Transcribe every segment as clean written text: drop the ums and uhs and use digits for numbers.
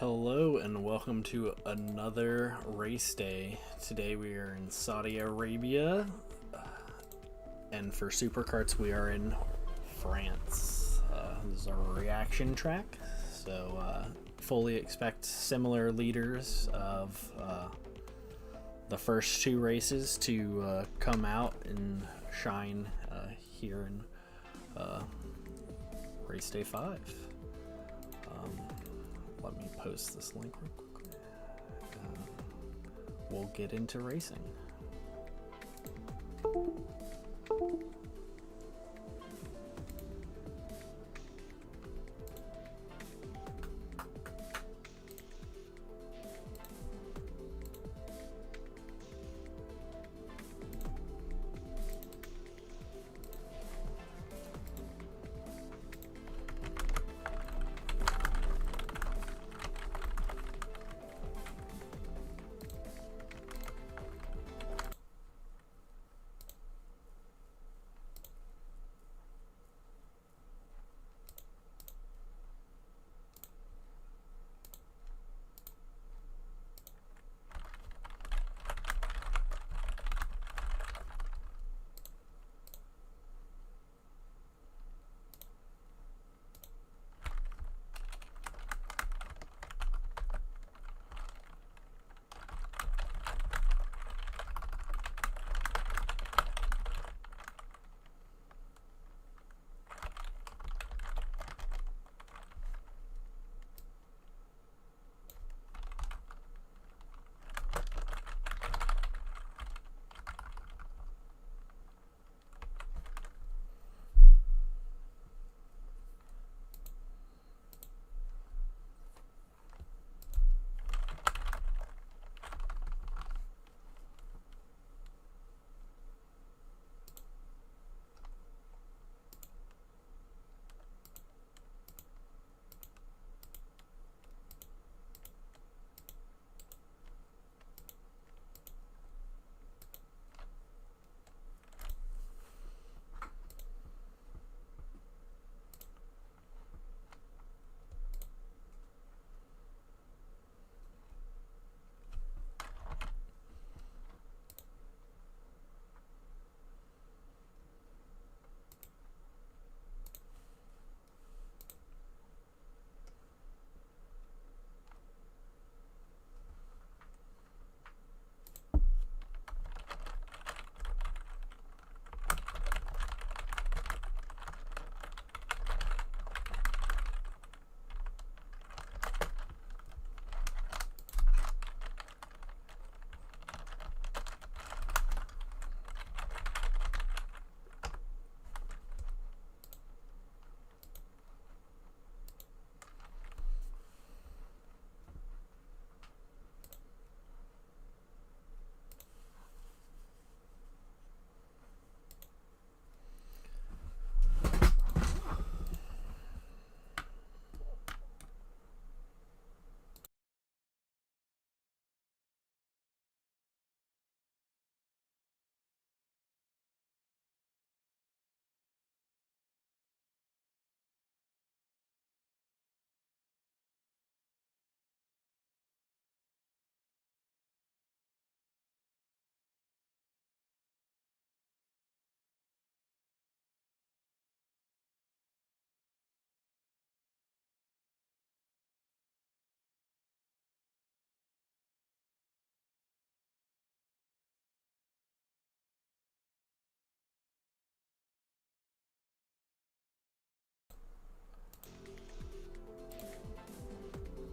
Hello and welcome to another race day. Today we are in Saudi Arabia, and for supercarts we are in France. This is our reaction track, so fully expect similar leaders of the first two races to come out and shine here in race day 5. Let me post this link real quick. We'll get into racing.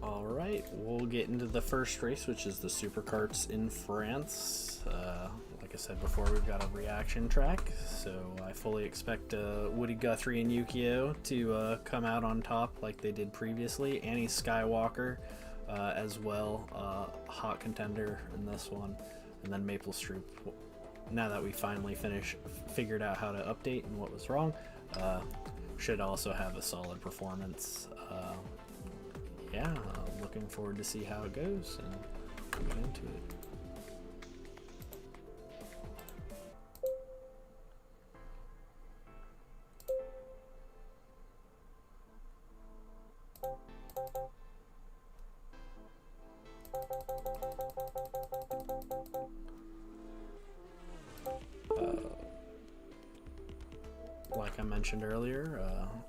Alright, we'll get into the first race, which is the supercarts in France. Like I said before, we've got a reaction track, so I fully expect Woody Guthrie and Yukio to come out on top like they did previously. Annie Skywalker as well, hot contender in this one, and then Maple Stroop. Now that we finally figured out how to update and what was wrong, should also have a solid performance. Yeah, looking forward to see how it goes and get into it. like I mentioned earlier,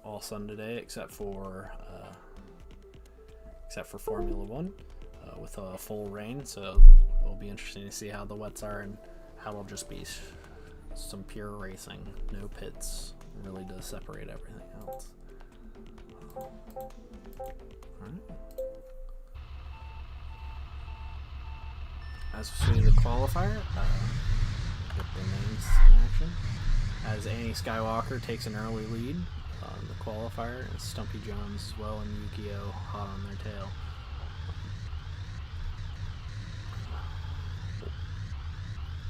all sun today except for Formula One, with a full rain. So it'll be interesting to see how the wets are and how it'll just be some pure racing, no pits, really to separate everything else. Alright. As we see the qualifier, get the names in action. As Annie Skywalker takes an early lead on the qualifier, and Stumpy Jones as well, and Yukio hot on their tail.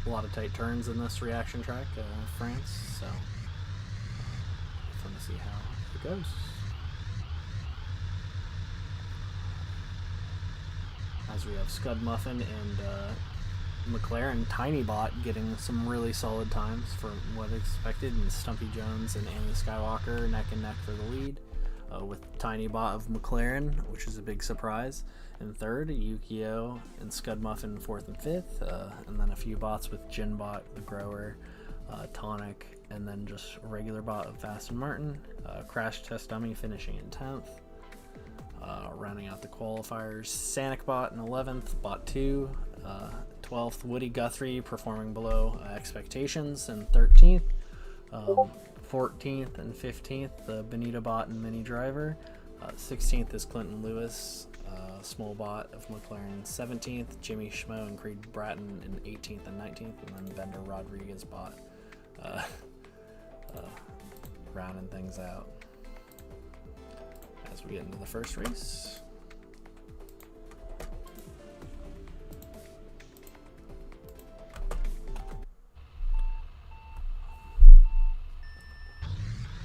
A lot of tight turns in this reaction track, France, so fun to see how it goes. As we have Scud Muffin and McLaren Tiny Bot getting some really solid times for what expected, and Stumpy Jones and Annie Skywalker neck and neck for the lead, with Tiny Bot of McLaren, which is a big surprise, in third, Yukio and Scud Muffin fourth and fifth, and then a few bots with Gin Bot, the Grower, Tonic, and then just a regular bot of Aston Martin, Crash Test Dummy finishing in 10th. Rounding out the qualifiers, Sanic Bot in 11th, Bot 2, 12th, Woody Guthrie performing below expectations in 13th, 14th and 15th, the Benita Bot and Mini Driver, 16th is Clinton Lewis, Small Bot of McLaren 17th, Jimmy Schmo and Creed Bratton in 18th and 19th, and then Bender Rodriguez Bot rounding things out as we get into the first race.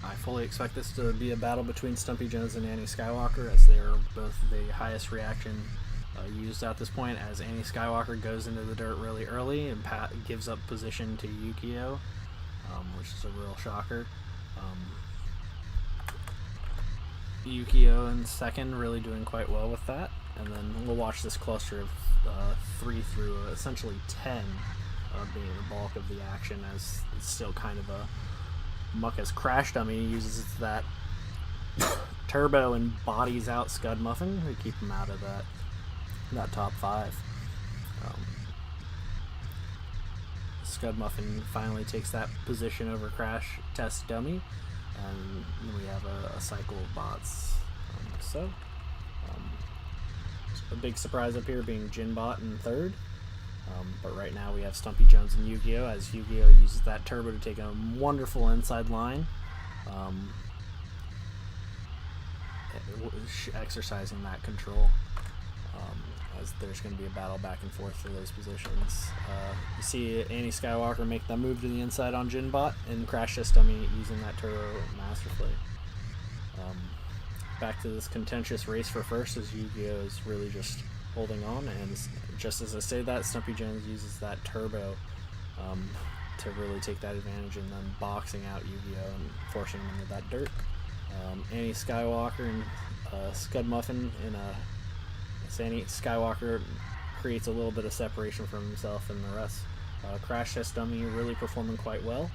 I fully expect this to be a battle between Stumpy Jones and Annie Skywalker, as they are both the highest reaction used at this point, as Annie Skywalker goes into the dirt really early and gives up position to Yukio, which is a real shocker. Yukio in second, really doing quite well with that, and then we'll watch this cluster of 3 through essentially 10 being the bulk of the action, as it's still kind of a muck, as Crash Dummy uses that turbo and bodies out Scud Muffin to keep him out of that top 5. Scud Muffin finally takes that position over Crash Test Dummy, and we have a cycle of bots. A big surprise up here being Gin Bot in third, but right now we have Stumpy Jones and Yu-Gi-Oh, as Yu-Gi-Oh uses that turbo to take a wonderful inside line, exercising that control, as there's going to be a battle back and forth for those positions. You see Annie Skywalker make that move to the inside on Gin Bot, and Crash Test Dummy using that turbo masterfully. Back to this contentious race for first, as Yu-Gi-Oh is really just holding on, and just as I say that, Stumpy Jones uses that turbo to really take that advantage, and then boxing out Yu-Gi-Oh and forcing him into that dirt. Annie Skywalker and Scud Muffin Annie Skywalker creates a little bit of separation from himself and the rest. Crash Test Dummy really performing quite well.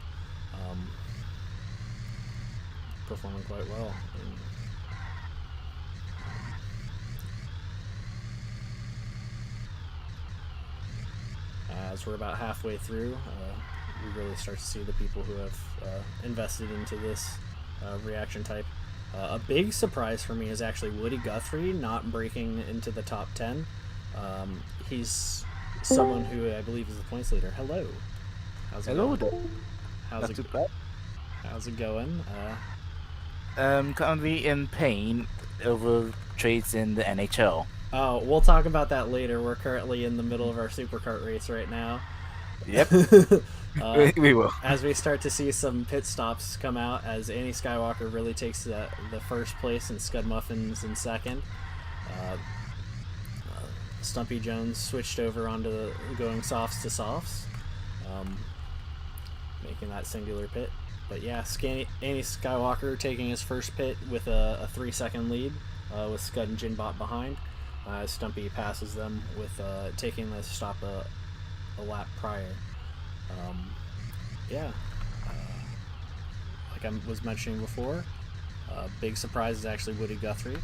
As we're about halfway through, we really start to see the people who have invested into this reaction type. A big surprise for me is actually Woody Guthrie not breaking into the top 10. He's someone who I believe is the points leader. Hello. How's it going? How's it going? Currently in pain over trades in the NHL. Oh, we'll talk about that later. We're currently in the middle of our supercart race right now. Yep. We will. As we start to see some pit stops come out, as Annie Skywalker really takes the first place and Scud Muffin's in second. Stumpy Jones switched over onto going softs to softs, making that singular pit. But yeah, Annie Skywalker taking his first pit with a 3-second lead, with Scud and Gin Bot behind. Stumpy passes them with taking the stop a lap prior. Like like I was mentioning before, big surprise is actually Woody Guthrie,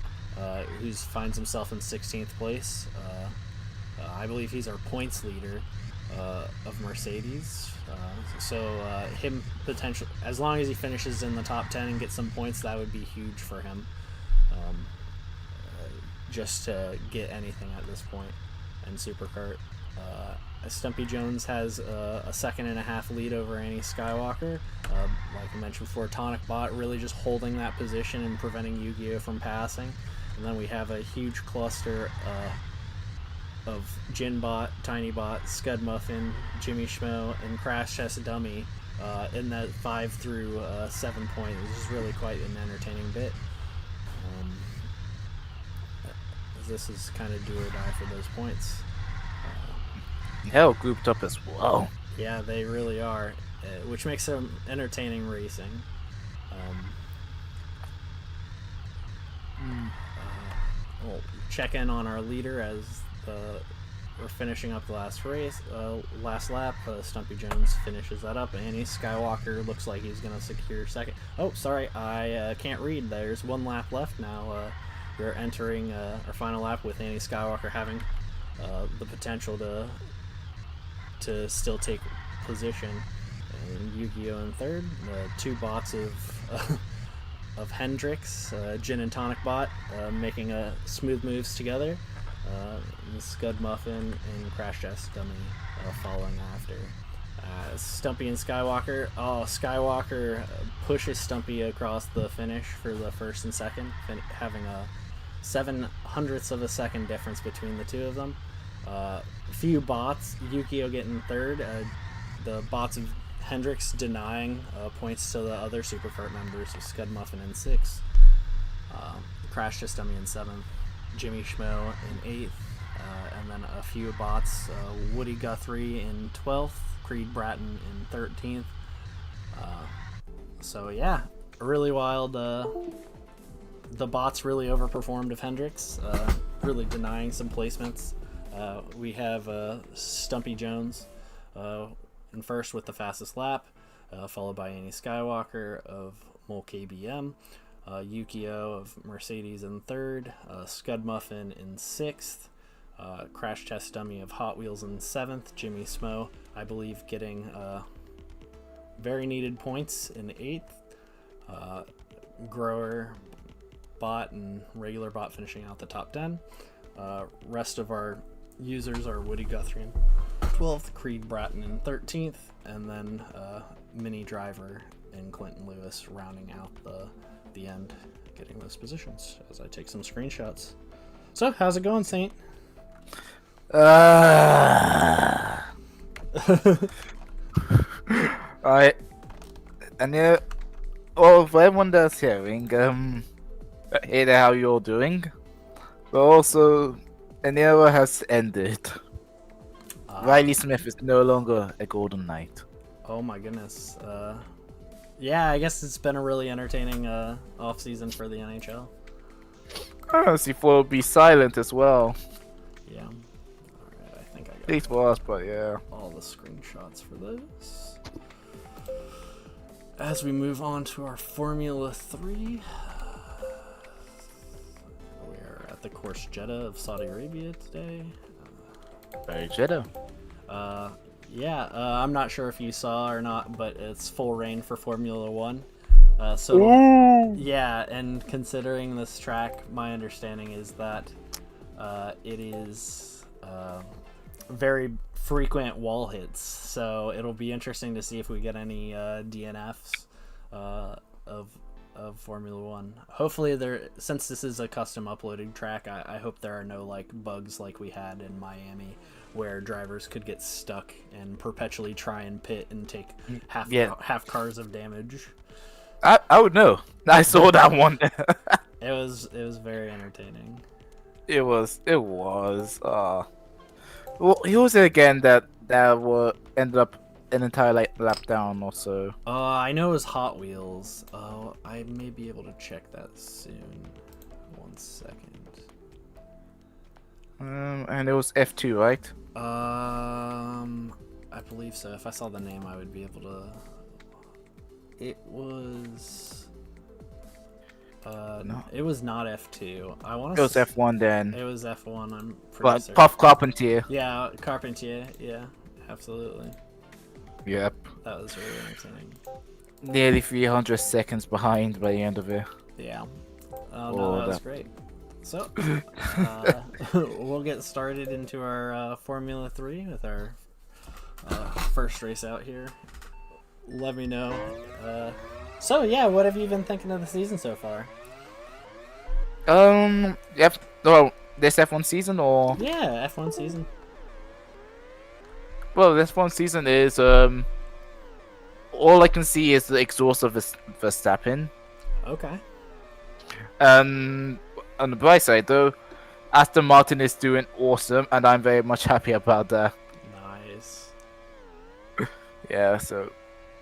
who finds himself in 16th place. I believe he's our points leader of Mercedes. Him potential, as long as he finishes in the top 10 and gets some points, that would be huge for him. Just to get anything at this point in Superkart. Stumpy Jones has a 2.5 lead over Annie Skywalker. Like I mentioned before, Tonic Bot really just holding that position and preventing Yu-Gi-Oh from passing. And then we have a huge cluster of Jin Bot, Tiny Bot, Scud Muffin, Jimmy Schmo, and Crash Test Dummy in that 5 through 7 point. This is really quite an entertaining bit. This is kind of do or die for those points. Hell, grouped up as well. Yeah, they really are, which makes them entertaining racing. We'll check in on our leader as we're finishing up the last race, last lap. Stumpy Jones finishes that up. Annie Skywalker looks like he's going to secure second. Oh, sorry, I can't read. There's 1 lap left now. We're entering our final lap with Annie Skywalker having the potential to still take position, and Yu-Gi-Oh in third. 2 bots of Hendrix, Jin and Tonic Bot, making smooth moves together. Scud Muffin and Crash Test Dummy following after. Stumpy and Skywalker. Oh, Skywalker pushes Stumpy across the finish for the first and second, having a 0.07 of a second difference between the two of them. Few bots, Yu-Gi-Oh getting third, the bots of Hendrix denying points to the other Superkart members of Scud Muffin in 6th, Crash Test Dummy in 7th, Jimmy Schmo in 8th, and then a few bots, Woody Guthrie in 12th, Creed Bratton in 13th. So yeah, really wild. The bots really overperformed of Hendrix, really denying some placements. We have Stumpy Jones in first with the fastest lap, followed by Annie Skywalker of Mole KBM, Yu-Gi-Oh of Mercedes in third, Scud Muffin in 6th, Crash Test Dummy of Hot Wheels in 7th, Jimmy Smo, I believe, getting very needed points in 8th, Grower Bot and Regular Bot finishing out the top 10. Rest of our users are Woody Guthrie in 12th, Creed Bratton in 13th, and then Mini Driver and Clinton Lewis rounding out the end, getting those positions as I take some screenshots. So, how's it going, Saint? Alright. And yeah, well, for everyone that's hearing, hey there, how you all doing? But also, an era has ended. Riley Smith is no longer a Golden Knight. Oh my goodness. Yeah, I guess it's been a really entertaining off season for the NHL. C4 will be silent as well. Yeah. Alright, I think I got At least for us, but yeah. all the screenshots for this. As we move on to our Formula 3, we're at the course Jeddah of Saudi Arabia today. Very Jeddah. I'm not sure if you saw or not, but it's full rain for Formula 1. Yeah, and considering this track, my understanding is that it is very frequent wall hits, so it'll be interesting to see if we get any DNFs of Formula 1. Hopefully since this is a custom uploaded track, I hope there are no like bugs like we had in Miami, where drivers could get stuck and perpetually try and pit and take half cars of damage. I would know. I saw that one. It was very entertaining. It was. Well, he was again that ended up an entire lap down or so. I know it was Hot Wheels. Oh, I may be able to check that soon. 1 second. And it was F2, right? I believe so. If I saw the name, I would be able to It was. No. It was not F2. I want It to. was F1 then. It was F1. I'm pretty But certain. Puff Carpentier. Yeah, Carpentier. Yeah, absolutely. Yep. That was really entertaining. Nearly 300 seconds behind by the end of it. Yeah. Oh no, that was great. So, we'll get started into our Formula 3 with our first race out here. Let me know. So yeah, what have you been thinking of the season so far? Well, this F1 season or? Yeah, F1 season. Well, this F1 season is all I can see is the exhaust of Verstappen. Okay. On the bright side though, Aston Martin is doing awesome, and I'm very much happy about that. Nice. Yeah, so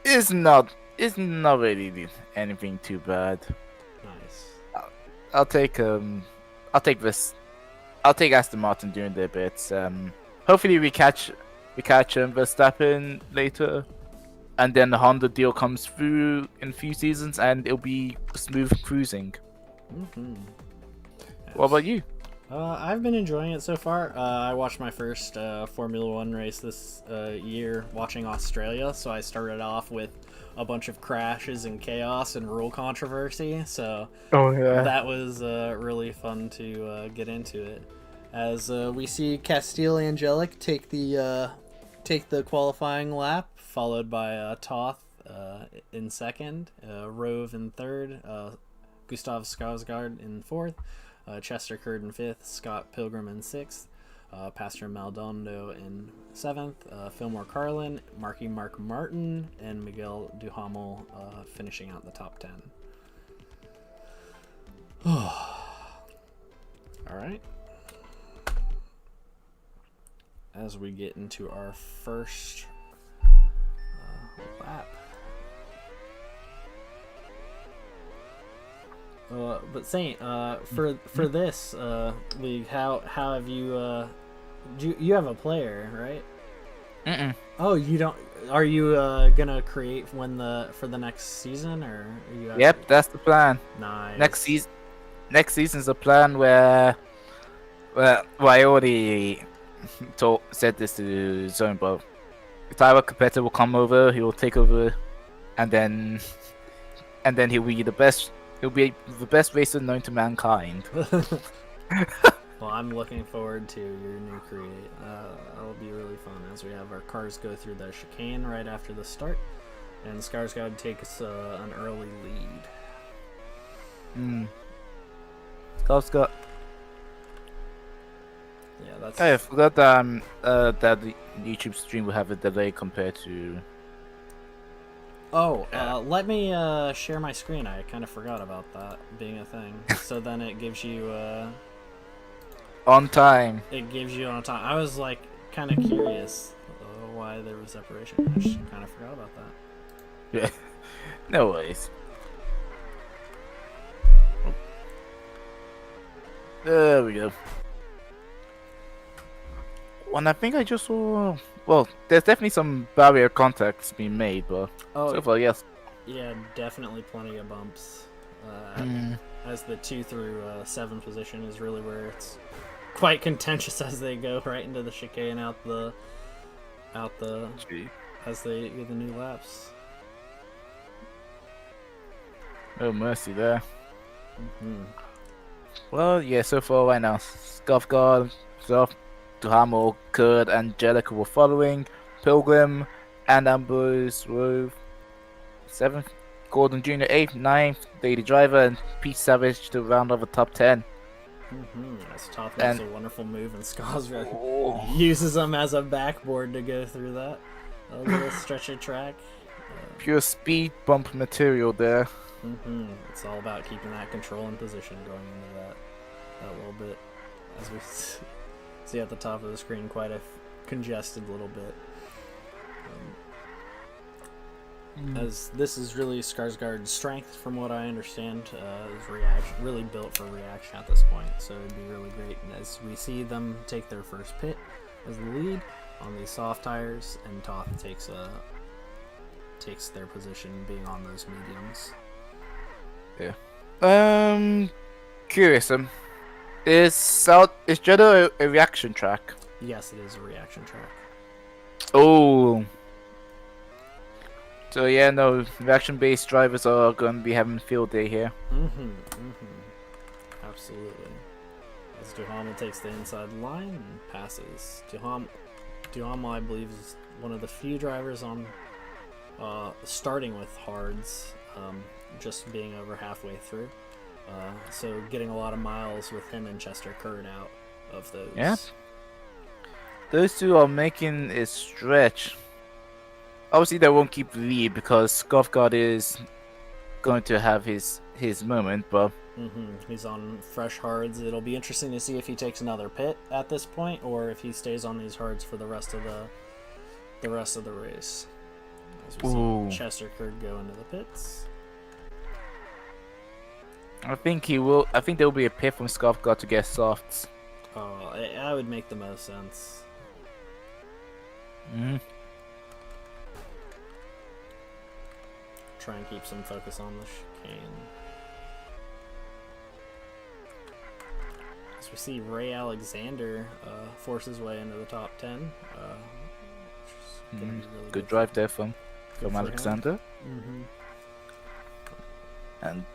it's not really anything too bad. Nice. I'll take Aston Martin doing their bits. Hopefully we catch Verstappen later, and then the Honda deal comes through in a few seasons, and it'll be smooth cruising. Mm-hmm. Yes. What about you? I've been enjoying it so far. I watched my first Formula 1 race this year watching Australia, so I started off with a bunch of crashes and chaos and rule controversy, so that was really fun to get into it. As we see Castile Angelic take the qualifying lap, followed by Toth in second, Rove in third, Gustav Skarsgård in fourth, Chester Curd in fifth, Scott Pilgrim in sixth, Pastor Maldonado in seventh, Fillmore Carlin, Mark Martin, and Miguel Duhamel finishing out the top 10. All right. As we get into our first lap. But Saint, for this league, how have you? You have a player, right? Mm-mm. Oh, you don't. Are you gonna create for the next season, or are you? Yep, that's the plan. Nice. Next season's a plan where I already said this to Zone, but if our competitor will come over, he will take over, and then he'll be the best. He'll be the best racer known to mankind. Well, I'm looking forward to your new create. That'll be really fun as we have our cars go through the chicane right after the start, and Skarsgård takes an early lead. Skarsgård. Yeah, that's. I forgot that the YouTube stream will have a delay compared to. Oh, let me share my screen. I kind of forgot about that being a thing. So then it gives you On time. It gives you on time. I was like kind of curious why there was separation. I just kind of forgot about that. Yeah. No worries. There we go. Well, I think I just saw. Well, there's definitely some barrier contacts being made, but so far, yes. Yeah, definitely plenty of bumps. As the 2 through 7 position is really where it's quite contentious as they go right into the chicane out the as they get the new laps. Oh mercy there. Well, yeah. So far, right now, Skarsgård, Duhamel, Kurd, and Angelica were following. Pilgrim and Ambrose were 7th. Gordon Jr. 8th, 9th. Daily Driver and Pete Savage to round off the top 10. That's top. That's a wonderful move, and Skarsgård uses them as a backboard to go through that. A little stretch of track. Pure speed bump material there. It's all about keeping that control and position going into that little bit. As we see at the top of the screen, quite a congested little bit. As this is really Skarsgård's strength, from what I understand, is reaction, really built for reaction at this point. So it'd be really great. And as we see them take their first pit as the lead on these soft tires, and Toth takes their position being on those mediums. Curious. Is Jeddah a reaction track? Yes, it is a reaction track. Oh. So yeah, no, reaction-based drivers are going to be having field day here. Absolutely. As Duhamel takes the inside line and passes. Duhamel, I believe, is one of the few drivers on starting with hards, just being over halfway through. So getting a lot of miles with him and Chester Curd out of those. Yeah. Those two are making a stretch. Obviously, they won't keep the lead because Skofgard is going to have his moment, but he's on fresh hards. It'll be interesting to see if he takes another pit at this point, or if he stays on these hards for the rest of the race. As we see Chester Curd go into the pits. I think he will. I think there will be a pit from Skofgard to get softs. Oh, that would make the most sense. Try and keep some focus on the chicane. As we see Ray Alexander force his way into the top 10. Really good drive there from Alexander. And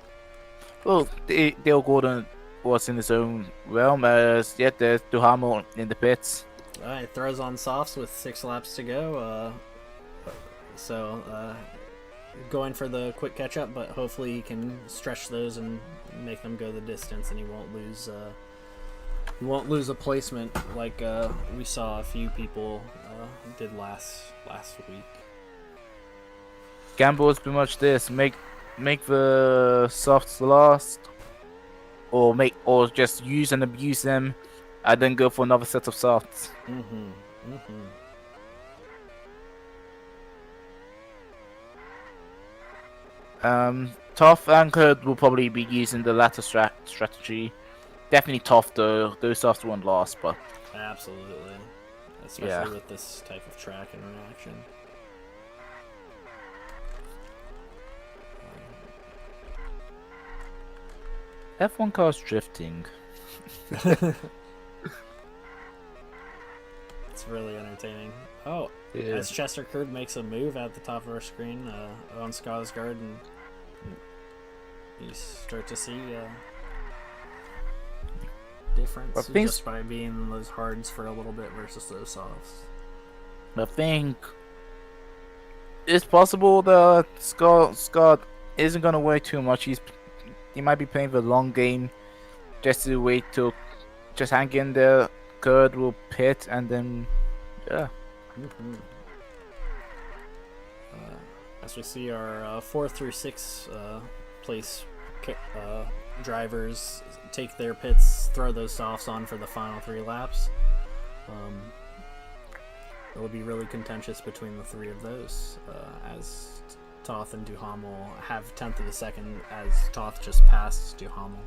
well, Dale Gordon was in his own realm, as yet there's Duhamel in the pits. Alright, throws on softs with 6 laps to go. Going for the quick catch up, but hopefully he can stretch those and make them go the distance, and he won't lose a placement like we saw a few people did last week. Gamble is pretty much this: make the softs last, or just use and abuse them, and then go for another set of softs. Tough and Curd will probably be using the latter strategy. Definitely Tough though; those softs won't last, but absolutely, especially with this type of track and reaction. F1 car's drifting. It's really entertaining. Oh, as Chester Curd makes a move at the top of our screen on Skarsgård, and you start to see difference just by being in those hards for a little bit versus those softs. I think it's possible that Scott isn't gonna wait too much. He might be playing the long game, just to wait till just hang in there. Curd will pit, and then as we see our 4 through 6 place drivers take their pits, throw those softs on for the final 3 laps. It'll be really contentious between the 3 of those, as Toth and Duhamel have 1/10 of a second, as Toth just passed Duhamel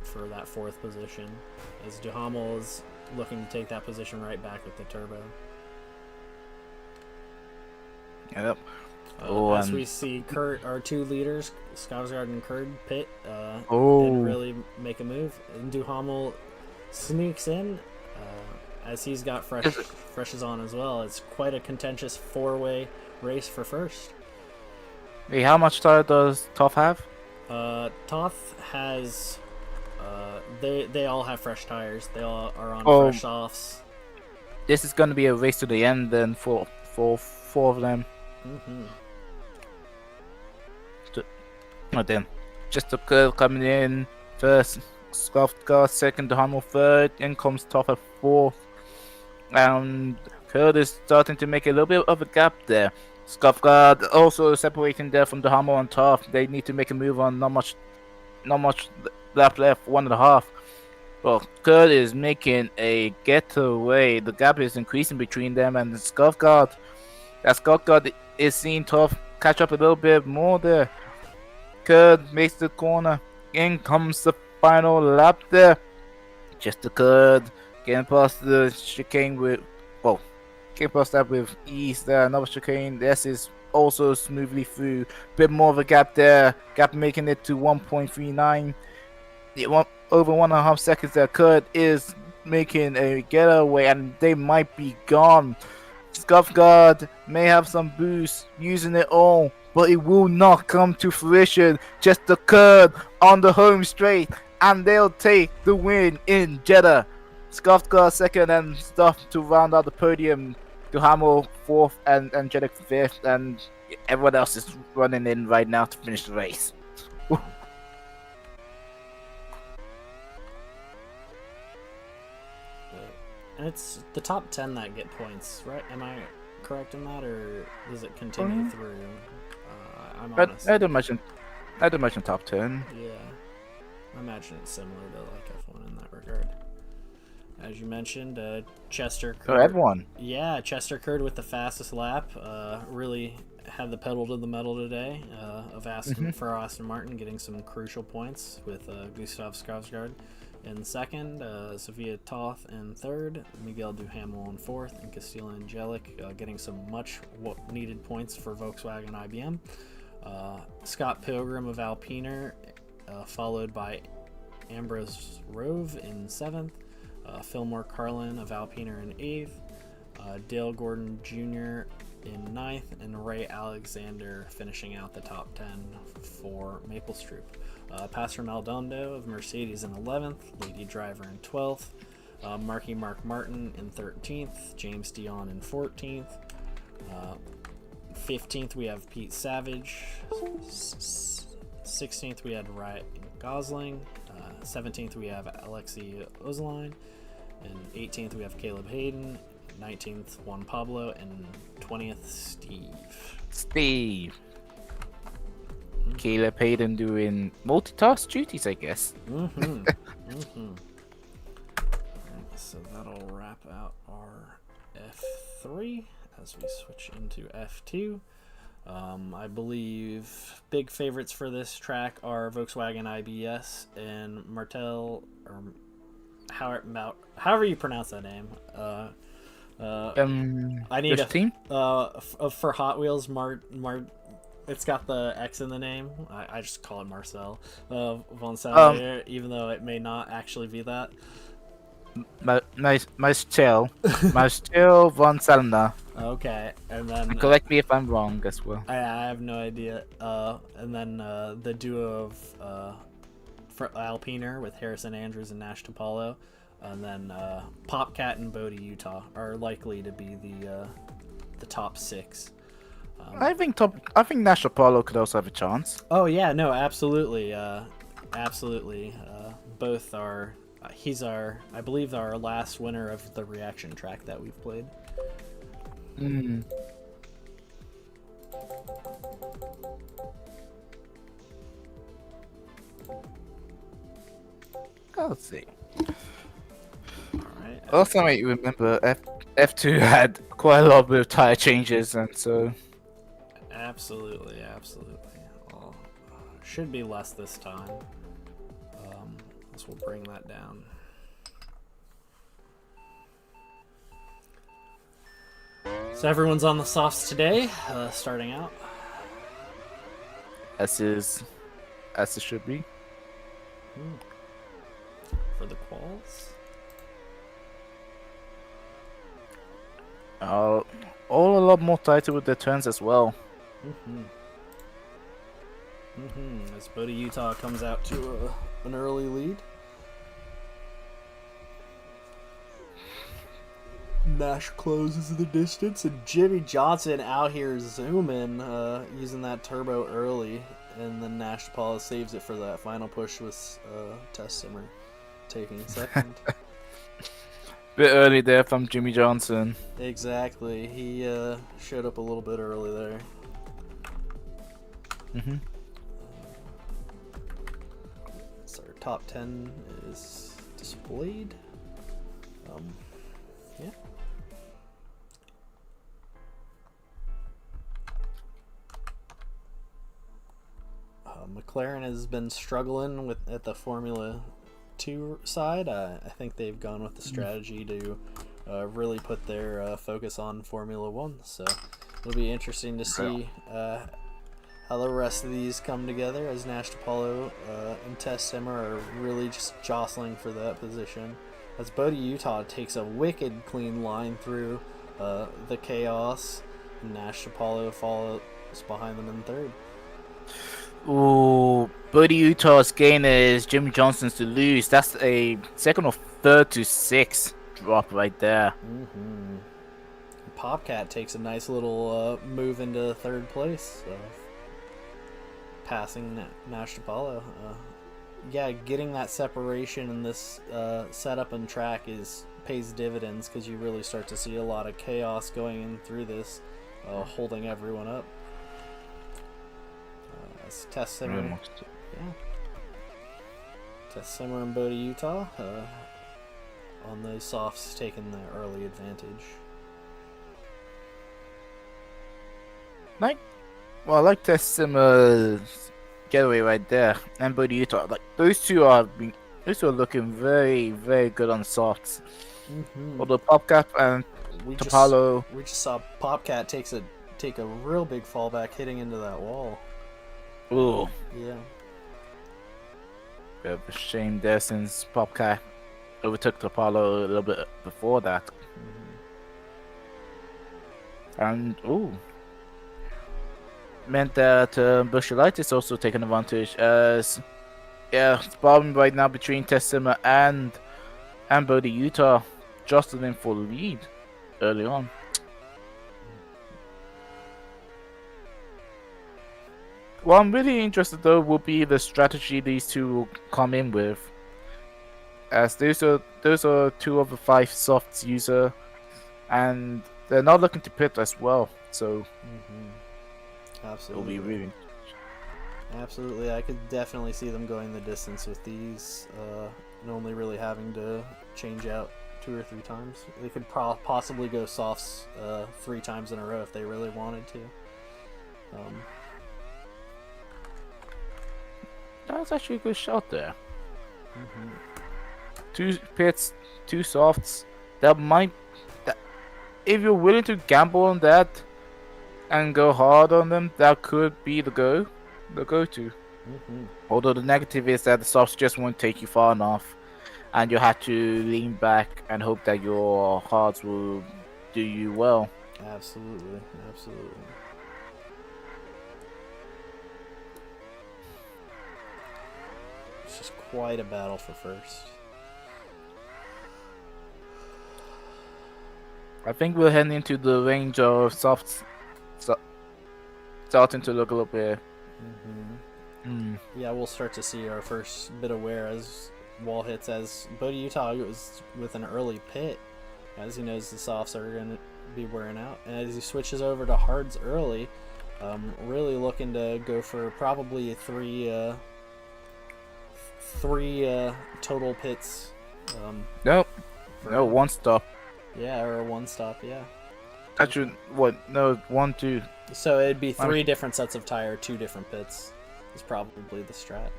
for that 4th position, as Duhamel is looking to take that position right back with the turbo. Yep. As we see our 2 leaders, Skarsgård and Curd, pit and really make a move, and Duhamel sneaks in as he's got freshes on as well. It's quite a contentious 4-way race for first. Hey, how much tire does Toth have? Toth has they all have fresh tires. They all are on fresh softs. This is gonna be a race to the end then for 4 of them. Then just a Curd coming in first, Skofgard second, Duhamel third, in comes Toth at 4th. And Curd is starting to make a little bit of a gap there. Skofgard also separating there from Duhamel and Toth. They need to make a move on, not much lap left, 1.5. Well, Curd is making a getaway. The gap is increasing between them and Skofgard. As Skofgard is seeing Toth catch up a little bit more there. Curd makes the corner. In comes the final lap there. Just the Curd getting past the chicane with, getting past that with ease there. Another chicane. This is also smoothly through. Bit more of a gap there. Gap making it to 1.39. Over 1.5 seconds there. Kurt is making a getaway and they might be gone. Scuffguard may have some boost using it all, but it will not come to fruition. Just occurred on the home straight, and they'll take the win in Jeddah. Scuffguard second and stuff to round out the podium. Duhamel fourth and Jeddah fifth, and everyone else is running in right now to finish the race. And it's the top 10 that get points, right? Am I correct in that, or does it continue through? I'm honest. I'd imagine top 10. Yeah, I imagine it's similar to like F1 in that regard. As you mentioned, Chester Curd. Oh, everyone. Yeah, Chester Curd with the fastest lap. Really had the pedal to the metal today of for Aston Martin, getting some crucial points with Gustav Skarsgård in second, Sophia Toth in third, Miguel Duhamel in fourth, and Castilla Angelic getting some much needed points for Volkswagen IBM. Scott Pilgrim of Alpiner, followed by Ambrose Rove in seventh, Fillmore Carlin of Alpiner in eighth, Dale Gordon Jr. in ninth, and Ray Alexander finishing out the top 10 for Maple Stroop. Pastor Maldonado of Mercedes in 11th, Lady Driver in 12th, Mark Martin in 13th, James Dion in 14th, 15th we have Pete Savage, 16th we had Ryan Gosling, 17th we have Alexei Ozline, and 18th we have Caleb Hayden, 19th Juan Pablo, and 20th Steve. Caleb Hayden doing multitask duties, I guess. Alright, so that'll wrap out our F3 as we switch into F2. I believe big favorites for this track are Volkswagen IBS and Martel, or however you pronounce that name. I need a team for Hot Wheels. It's got the X in the name. I just call it Marcel von Sallier, even though it may not actually be that. Marcel von Salna. Okay, and then correct me if I'm wrong as well. I have no idea. And then the duo of Alpiner with Harrison Andrews and Nash Topalo, and then Popcat and Bodie Utah are likely to be the top 6. I think Nash Topalo could also have a chance. Oh yeah, no, absolutely, absolutely. Both are. He's I believe, our last winner of the reaction track that we've played. Let's see. Alright. Last time I remember, F2 had quite a lot of tire changes, and so. Absolutely. Well, should be less this time. So we'll bring that down. So everyone's on the softs today, starting out. As it should be. For the quals. All a lot more tighter with their turns as well. As Bodie Utah comes out to an early lead. Nash closes the distance, and Jimmy Johnson out here zooming, using that turbo early, and then Nash Paul saves it for that final push with Tess Simmer taking second. Bit early there from Jimmy Johnson. Exactly, he showed up a little bit early there. So our top 10 is displayed. Yeah. McLaren has been struggling at the Formula 2 side. I think they've gone with the strategy to really put their focus on Formula 1. So It'll be interesting to see how the rest of these come together, as Nash DePaulo and Tess Simmer are really just jostling for that position. As Bodie Utah takes a wicked clean line through the chaos, and Nash DePaulo follows behind them in third. Ooh, Bodie Utah's gain is Jimmy Johnson's to lose. That's a second or third to 6 drop right there. Popcat takes a nice little move into third place, passing Nash DePaulo. Yeah, getting that separation in this setup and track pays dividends, because you really start to see a lot of chaos going in through this, holding everyone up. Tess Simmer, Tess Simmer and Bodie Utah on those softs, taking the early advantage. I like Tess Simmer's getaway right there, and Bodie Utah. Like those two are looking very, very good on softs. Although Popcat and DePaulo, we just saw Popcat take a real big fallback, hitting into that wall. Ooh. Yeah. Bit of a shame there, since Popcat overtook DePaulo a little bit before that. And meant that Bushlight is also taking advantage, as it's problem right now between Tess Simmer and Bodie Utah, jostling for the lead early on. What I'm really interested though will be the strategy these two will come in with, as those are 2 of the 5 softs user, and they're not looking to pit as well, so Absolutely. it'll be really. Absolutely, I could definitely see them going the distance with these, and only really having to change out 2 or 3 times. They could possibly go softs 3 times in a row if they really wanted to. That's actually a good shot there. 2 pits, 2 softs. If you're willing to gamble on that and go hard on them, that could be the go-to. Although the negative is that the softs just won't take you far enough, and you have to lean back and hope that your hards will do you well. Absolutely. It's just quite a battle for first. I think we're heading into the range of softs starting to look a little bit. Yeah, we'll start to see our first bit of wear as wall hits, as Bodie Utah was with an early pit, as he knows the softs are going to be wearing out, and as he switches over to hards early, really looking to go for probably 3 total pits. No, 1 stop. Yeah, or a 1 stop, yeah. Actually, what? No, 1, 2. So it'd be 3 different sets of tire, 2 different pits is probably the strat.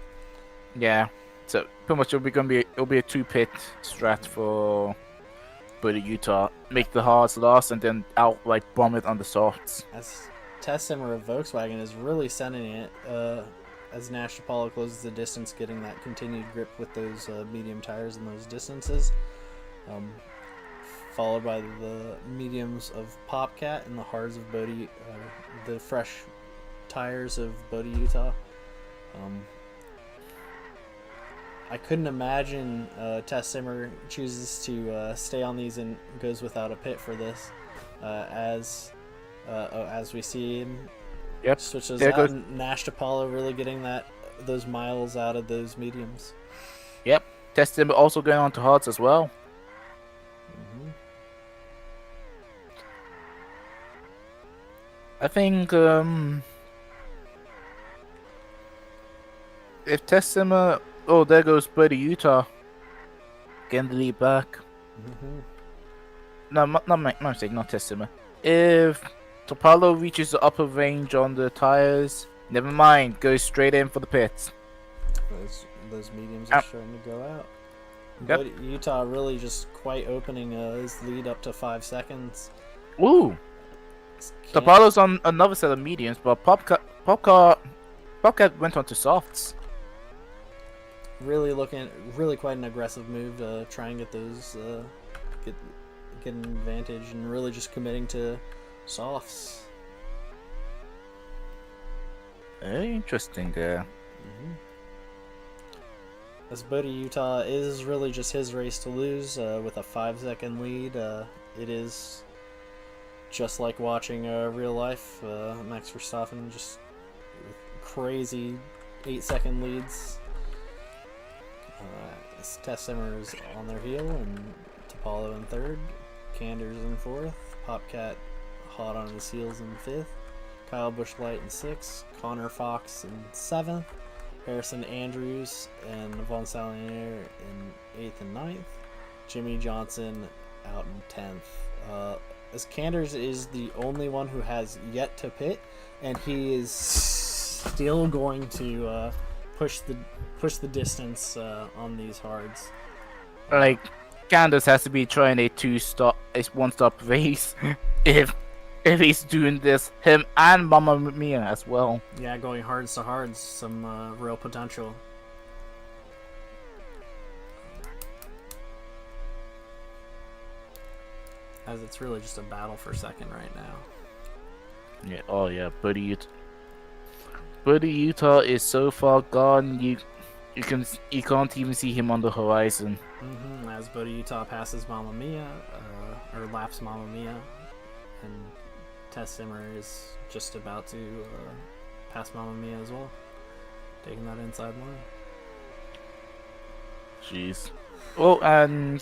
Yeah. So pretty much it'll be a 2 pit strat for Bodie Utah. Make the hards last and then outright bomb it on the softs. As Tess Simmer of Volkswagen is really sending it, as Nash DePaulo closes the distance, getting that continued grip with those medium tires in those distances. Followed by the mediums of Popcat and the hards of Bodie, the fresh tires of Bodie Utah. I couldn't imagine Tess Simmer chooses to stay on these and goes without a pit for this, as we see him. Yep. Switches there out. Goes. Nash DePaulo really getting those miles out of those mediums. Yep. Tess Simmer also going on to hards as well. I think if Tess Simmer, there goes Bodie Utah, getting the lead back. No, not my mistake, not Tess Simmer. If DePaulo reaches the upper range on the tires, never mind, goes straight in for the pits. Those mediums are starting to go out. Yep. But Utah really just quite opening his lead up to 5 seconds. Ooh. Tapalo's on another set of mediums, but Popcat went on to softs. Really quite an aggressive move to try and get those, get an advantage, and really just committing to softs. Very interesting there. As Bodhi Utah is really just his race to lose with a 5-second lead. It is just like watching real life. Max Verstappen just crazy 8-second leads. Tessimmer is on their heel, and Tapalo in third, Canders in fourth, Popcat hot on his heels in fifth, Kyle Buschlight in sixth, Connor Fox in seventh, Harrison Andrews and Von Salinier in 8th and 9th. Jimmy Johnson out in 10th. As Canders is the only one who has yet to pit, and he is still going to push the distance on these hards. Like, Canders has to be trying a one-stop race if he's doing this, him and Mamma Mia as well. Yeah, going hards to hards, some real potential. As it's really just a battle for second right now. Yeah, oh yeah, Bodhi Utah is so far gone, you can't even see him on the horizon. As Bodhi Utah passes Mamma Mia, or laps Mamma Mia, and Tessimmer is just about to pass Mamma Mia as well, taking that inside line. Jeez. Oh, and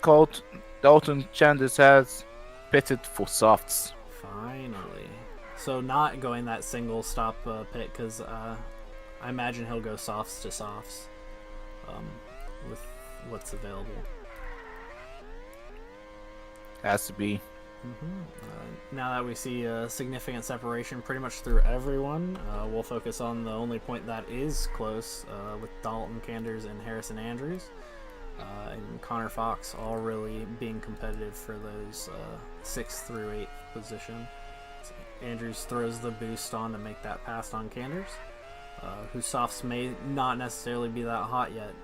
Dalton Chanders has pitted for softs. Finally. So not going that single stop pit, because I imagine he'll go softs to softs with what's available. Has to be. Now that we see a significant separation pretty much through everyone, we'll focus on the only point that is close with Dalton Canders and Harrison Andrews. And Connor Fox all really being competitive for those 6th through 8th position. So Andrews throws the boost on to make that pass on Canders, whose softs may not necessarily be that hot yet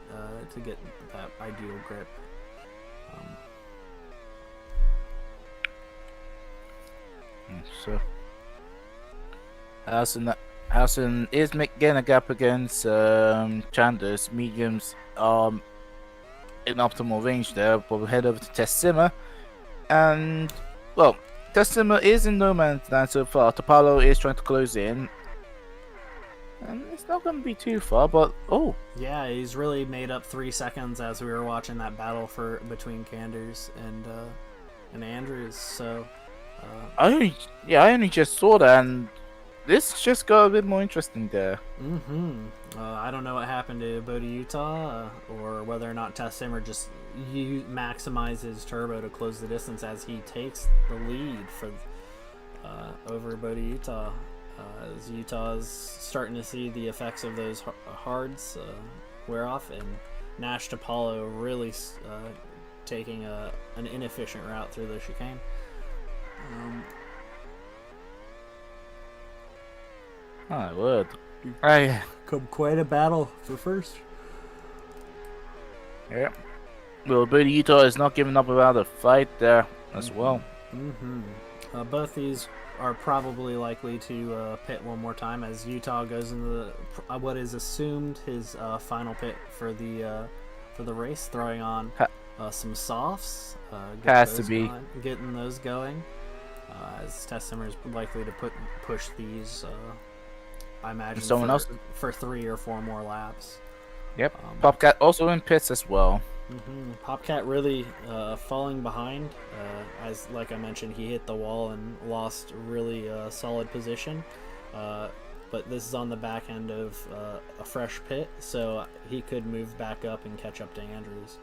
to get that ideal grip. So Harrison is getting a gap against Chanders. Mediums in optimal range there, but we'll head over to Tessimmer. And, well, Tessimmer is in no man's land so far. Tapalo is trying to close in. And it's not going to be too far, but, oh. Yeah, he's really made up 3 seconds as we were watching that battle between Canders and Andrews, so... I only just saw that, and this just got a bit more interesting there. I don't know what happened to Bodhi Utah, or whether or not Tessimmer just maximizes turbo to close the distance as he takes the lead for over Bodhi Utah. As Utah's starting to see the effects of those hards wear off, and Nash to Paulo really taking an inefficient route through the chicane. My word. Come quite a battle for first. Yeah. Well, Bodhi Utah is not giving up about a fight there as well. Both these are probably likely to pit one more time as Utah goes into what is assumed his final pit for the race, throwing on some softs. Has to be getting those going. As Tessimmer is likely to push these, I imagine, someone else for 3 or 4 more laps. Yep. Popcat also in pits as well. Popcat really falling behind, as like I mentioned, he hit the wall and lost really solid position. But this is on the back end of a fresh pit, so he could move back up and catch up to Andrews.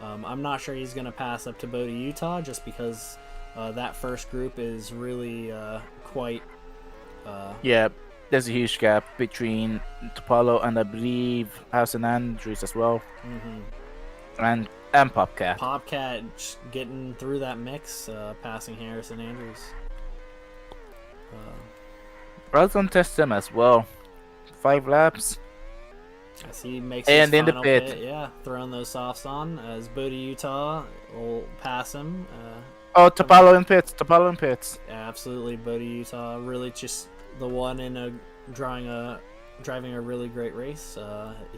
I'm not sure he's going to pass up to Bodhi Utah just because that first group is really quite... yeah, there's a huge gap between Tapalo and I believe Harrison Andrews as well. And Popcat. Popcat getting through that mix, passing Harrison Andrews. I was on test sim as well. 5 laps. As he makes And his in the final pit. yeah, throwing those softs on as Bodhi Utah will pass him. Oh, Tapalo in pits. Tapalo in pits. Absolutely, Bodhi Utah really just the one in driving a really great race.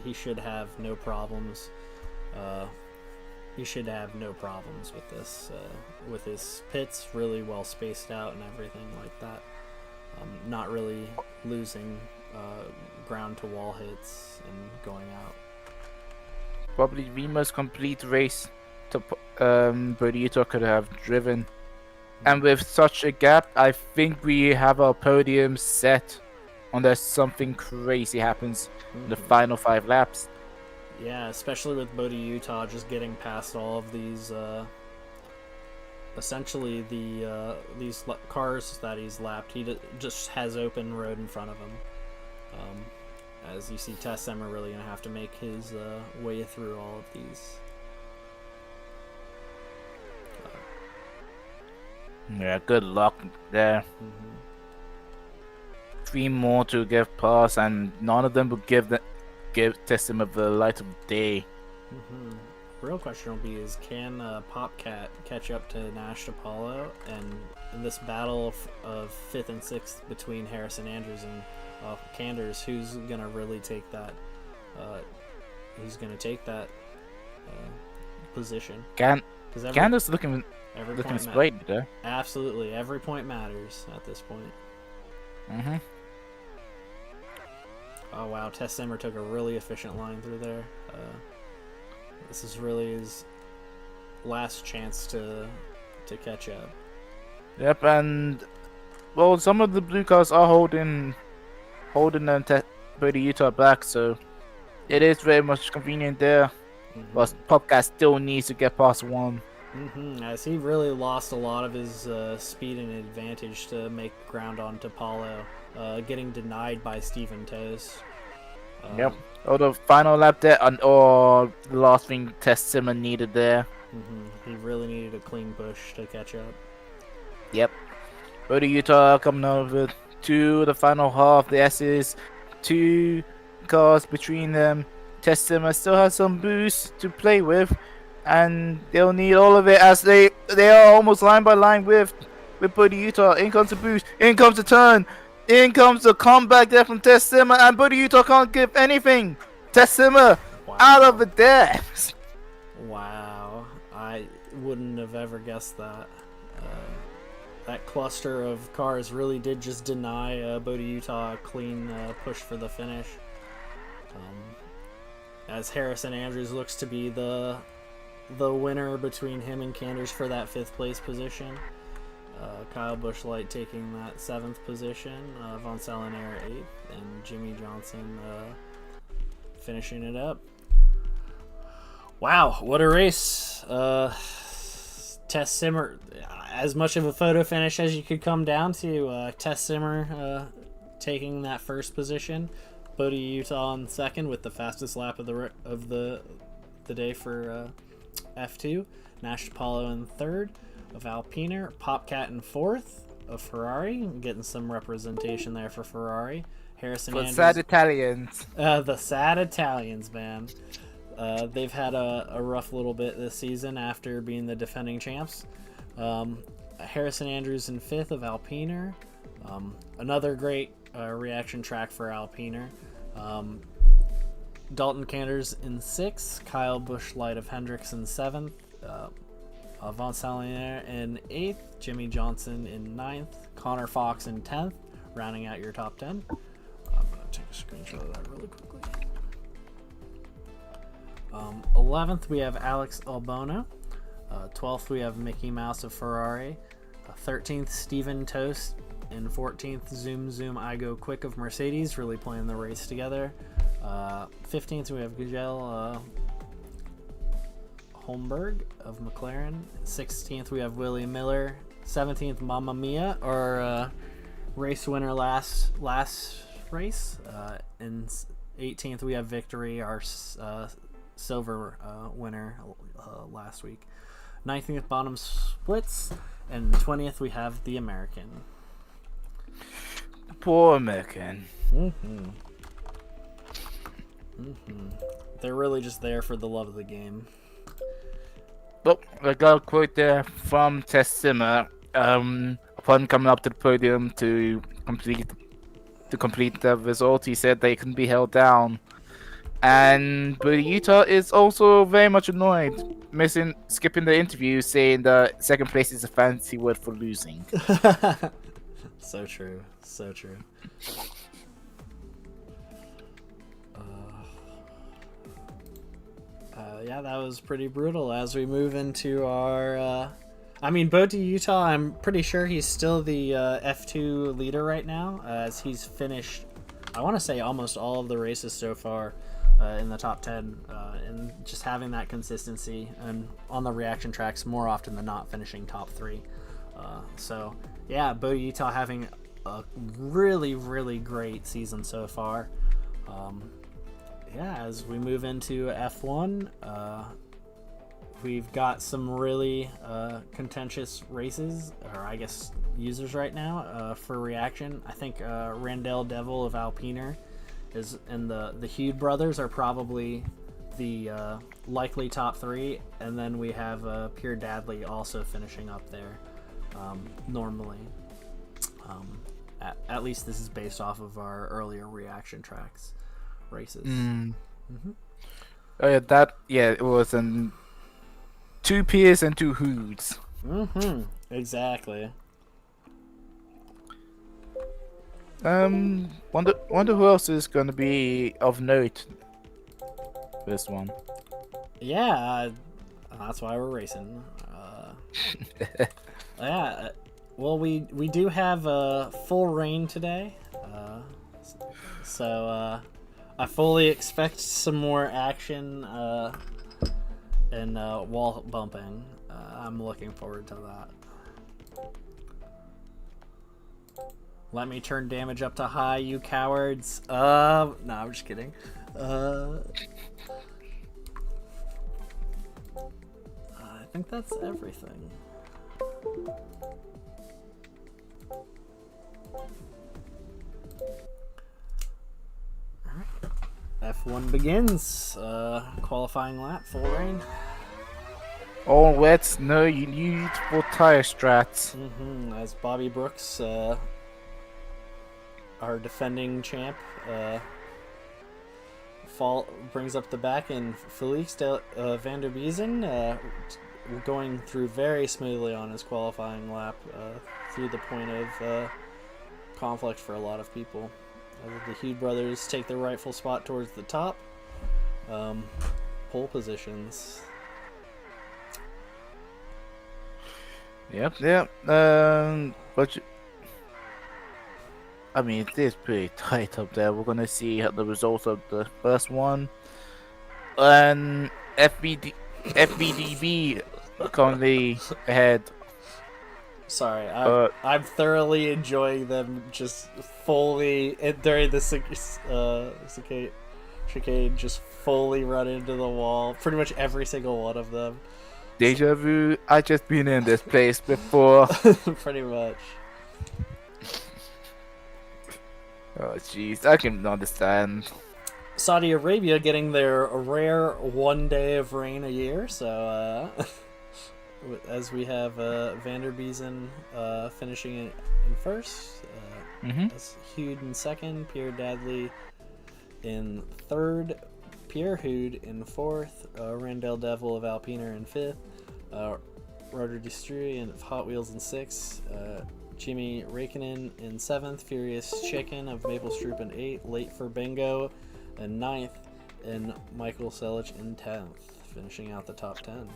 He should have no problems. He should have no problems with this. With his pits really well spaced out and everything like that. Not really losing ground to wall hits and going out. Probably the most complete race Burrito could have driven. And with such a gap, I think we have our podium set unless something crazy happens in the final 5 laps. Yeah, especially with Bodhi Utah just getting past all of these, essentially these cars that he's lapped. He just has open road in front of him. As you see, Tessem are really going to have to make his way through all of these. Yeah, good luck there. 3 more to give pass, and none of them will give Tessem of the light of day. Real question will be is can Popcat catch up to Nash Apollo, and in this battle of 5th and 6th between Harrison Andrews and Canders, who's gonna really take that? Position. Canders looking straight there. Absolutely, every point matters at this point. Oh wow, Tess Simmer took a really efficient line through there. This is really his last chance to catch up. Yep, and well, some of the blue cars are holding them Bodhi Utah back, so it is very much convenient there. But Popcat still needs to get past 1. As he really lost a lot of his speed and advantage to make ground on Tapalo, getting denied by Steven Toast. Yep. Or the final lap there, or the last thing Test Simmer needed there. He really needed a clean push to catch up. Yep. Bodhi Utah coming over to the final half. The S's, 2 cars between them. Test Simmer still has some boost to play with, and they'll need all of it as they are almost line by line with Bodhi Utah. In comes the boost, in comes the turn, in comes the comeback there from Test Simmer, and Bodhi Utah can't give anything. Test Simmer out of it there. Wow, I wouldn't have ever guessed that. That cluster of cars really did just deny Bodhi Utah a clean push for the finish. As Harrison Andrews looks to be the winner between him and Canders for that 5th place position. Kyle Buschlight taking that 7th position, Von Salinaire 8th, and Jimmy Johnson finishing it up. Wow, what a race! Tess Simmer, as much of a photo finish as you could come down to. Tess Simmer taking that 1st position. Bodhi Utah on 2nd with the fastest lap of the day for F2. Nash Apollo in 3rd of Alpiner. Popcat in 4th of Ferrari. Getting some representation there for Ferrari. Harrison Andrews. Sad Italians. The sad Italians, man. They've had a rough little bit this season after being the defending champs. Harrison Andrews in 5th of Alpiner. Another great reaction track for Alpiner. Dalton Canders in 6th, Kyle Buschlight of Hendricks in 7th, Von Salinaire in 8th, Jimmy Johnson in 9th, Connor Fox in 10th, rounding out your top 10. I'm going to take a screenshot of that really quickly. 11th, we have Alex Albona. 12th, we have Mickey Mouse of Ferrari. 13th, Steven Toast. And 14th, Zoom Zoom I Go Quick of Mercedes, really playing the race together. 15th, we have Gugel Holmberg of McLaren. 16th, we have Willie Miller. 17th, Mamma Mia, our race winner last race. And 18th, we have Victory, our silver winner last week. 19th, bottom splits. And 20th, we have the American. Poor American. They're really just there for the love of the game. Well, I got a quote there from Tess Zimmer. Upon coming up to the podium to complete the result, he said they couldn't be held down. And Buddy Utah is also very much annoyed, skipping the interview, saying that second place is a fancy word for losing. So true. So true. Yeah, that was pretty brutal. As we move into our... Bodie Utah, I'm pretty sure he's still the F2 leader right now, as he's finished, I want to say, almost all of the races so far in the top 10, and just having that consistency, and on the reaction tracks more often than not finishing top 3. So, yeah, Bodie Utah having a really, really great season so far. Yeah, as we move into F1, we've got some really contentious races, or I guess users right now, for reaction. I think Randall Devil of Alpiner and the Hughes brothers are probably the likely top 3, and then we have Pierre Dadley also finishing up there normally. At least this is based off of our earlier reaction tracks races. Oh yeah, it was 2 Piers and 2 Hoods. Exactly. Wonder who else is gonna be of note for this one. Yeah, that's why we're racing. Yeah, well, we do have full rain today, so I fully expect some more action and wall bumping. I'm looking forward to that. Let me turn damage up to high, you cowards. No, I'm just kidding. I think that's everything. F1 begins. Qualifying lap, full rain. All wet snow, you need for tire strats. As Bobby Brooks, our defending champ, brings up the back, and Felix van der Biesen going through very smoothly on his qualifying lap, through the point of conflict for a lot of people. The Hughes brothers take their rightful spot towards the top. Pole positions. Yep. But it is pretty tight up there. We're gonna see the results of the first one. And FBDB currently ahead. Sorry, I'm thoroughly enjoying them just fully during the chicane, just fully run into the wall. Pretty much every single one of them. Deja vu. I just been in this place before. Pretty much. Oh jeez, I can understand. Saudi Arabia getting their rare 1 day of rain a year, so as we have Van der Biesen finishing in first, as Hughes in second, Pierre Dadley in third, Pierre Hughes in fourth, Randall Devil of Alpiner in fifth, Roger Destruy of Hot Wheels in sixth, Jimmy Raikkonen in seventh, Furious Chicken of Maple Stroop in eighth, Late for Bingo in ninth, and Michael Selich in 10th, finishing out the top 10.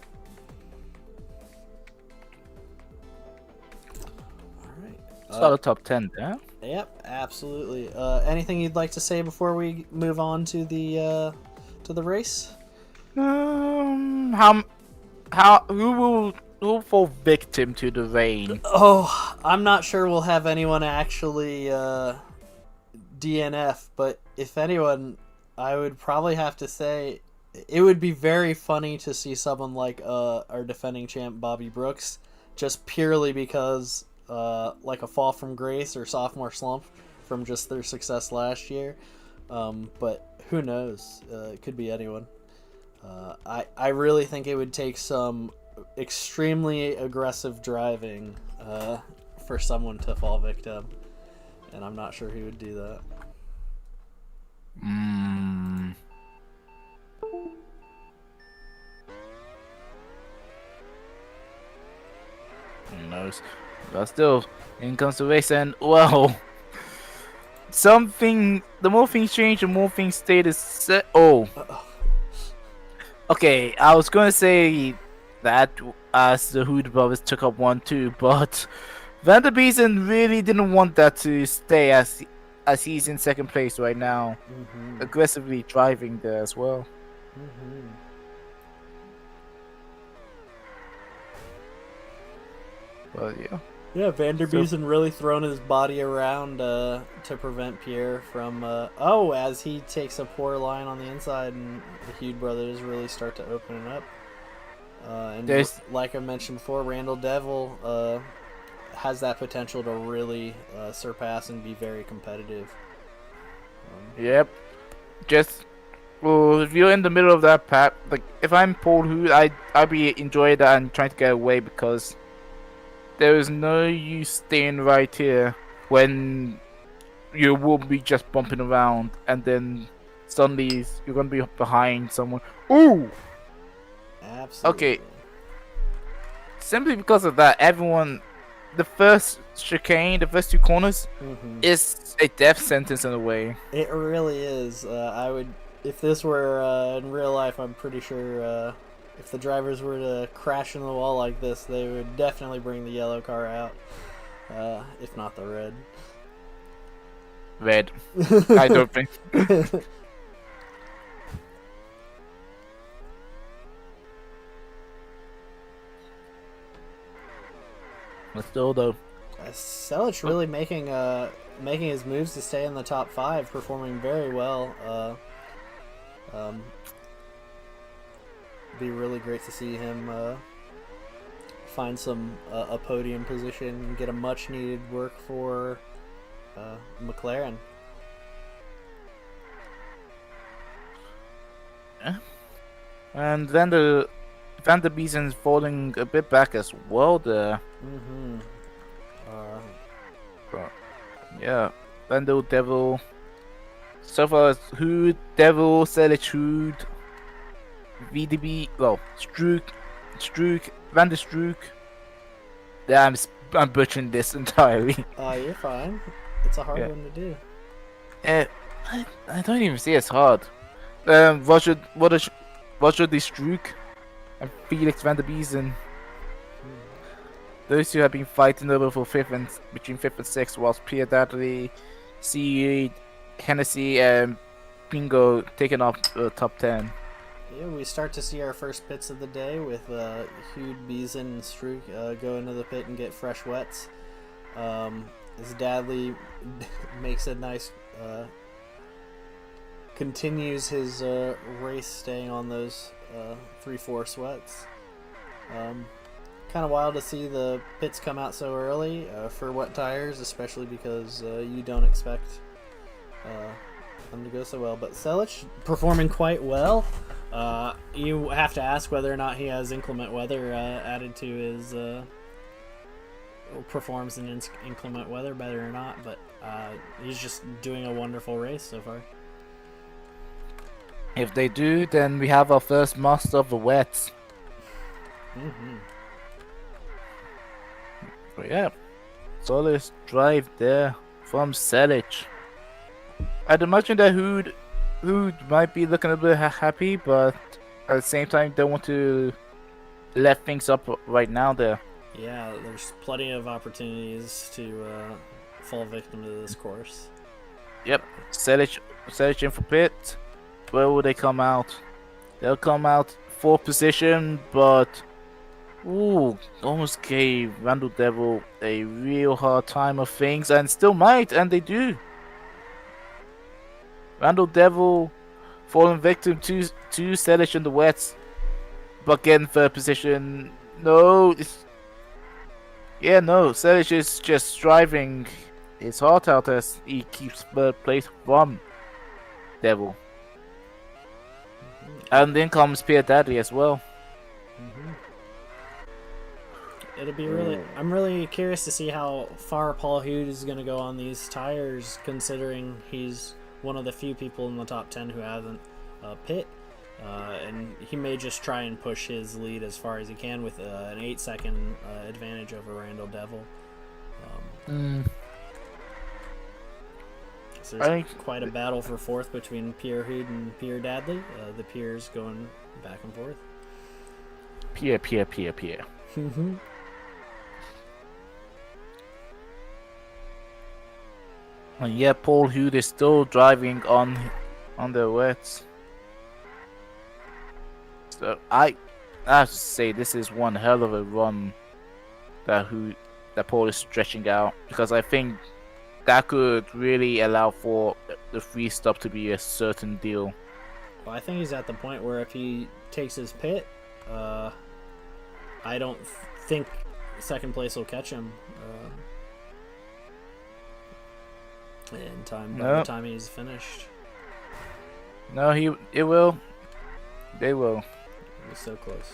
Start the top 10 there. Yep, absolutely. Anything you'd like to say before we move on to the race? Who will fall victim to the rain? Oh, I'm not sure we'll have anyone actually DNF, but if anyone, I would probably have to say it would be very funny to see someone like our defending champ Bobby Brooks, just purely because like a fall from grace or sophomore slump from just their success last year. But who knows? It could be anyone. I really think it would take some extremely aggressive driving for someone to fall victim, and I'm not sure who would do that. Who knows? But still, in comes the race, and well, something. The more things change, the more things stay the same. Oh. Okay, I was gonna say that as the Hood brothers took up 1-2, but Van der Biesen really didn't want that to stay as he's in second place right now, aggressively driving there as well. But yeah, Van der Biesen really thrown his body around to prevent Pierre from as he takes a poor line on the inside, and the Hughes brothers really start to open it up. And like I mentioned before, Randall Devil has that potential to really surpass and be very competitive. Yep. Just if you're in the middle of that pack, like if I'm Paul Hood, I'd be enjoying that and trying to get away, because there is no use staying right here when you will be just bumping around, and then suddenly you're gonna be behind someone. Ooh! Absolutely. Okay. Simply because of that, everyone, the first chicane, the first two corners, is a death sentence in a way. It really is. I would, if this were in real life, I'm pretty sure if the drivers were to crash in the wall like this, they would definitely bring the yellow car out, if not the red. Red. I don't think. But still, though, Selic really making his moves to stay in the top 5, performing very well. Be really great to see him find some a podium position and get a much needed work for McLaren. Yeah. And then the Van der Biesen's falling a bit back as well there. Yeah, Vandal, Devil. So far, Hood, Devil, Selic, Hood, VDB, well, Struik, Van der Struik. Yeah, I'm butchering this entirely. You're fine. It's a hard one to do. I don't even see it's hard. Roger de Struik and Felix Van der Biesen. Those two have been fighting over for between 5th and 6th, whilst Pierre Dadley, C. Hennessy, and Bingo taking up top 10. Yeah, we start to see our first pits of the day with Hugh, Biesen, and Struik go into the pit and get fresh wets. As Dadley makes a nice, continues his race staying on those 3-4 sweats. Kind of wild to see the pits come out so early for wet tires, especially because you don't expect them to go so well. But Selic performing quite well. You have to ask whether or not he has inclement weather added to his performs in inclement weather better or not, but he's just doing a wonderful race so far. If they do, then we have our first master of the wets. But yeah, solid drive there from Selic. I'd imagine that Hood might be looking a bit happy, but at the same time don't want to let things up right now there. Yeah, there's plenty of opportunities to fall victim to this course. Yep, Selic in for pit. Where will they come out? They'll come out 4th position, but almost gave Randall Devil a real hard time of things, and still might, and they do. Randall Devil falling victim to Selic in the wets, but getting 3rd position. No, Yeah, no, Selic is just driving his heart out as he keeps third place from Devil. And then comes Pierre Daddy as well. It'll be really. I'm really curious to see how far Paul Hood is going to go on these tires, considering he's one of the few people in the top 10 who hasn't pit. And he may just try and push his lead as far as he can with an 8-second advantage over Randall Devil. So there's quite a battle for fourth between Pierre Hood and Pierre Dadley. The Pierre's going back and forth. Pierre. And yeah, Paul Hood is still driving on the wets. So I have to say this is one hell of a run that Paul is stretching out, because I think that could really allow for the free stop to be a certain deal. Well, I think he's at the point where if he takes his pit, I don't think second place will catch him in time by the time he's finished. No, it will. They will. It was so close.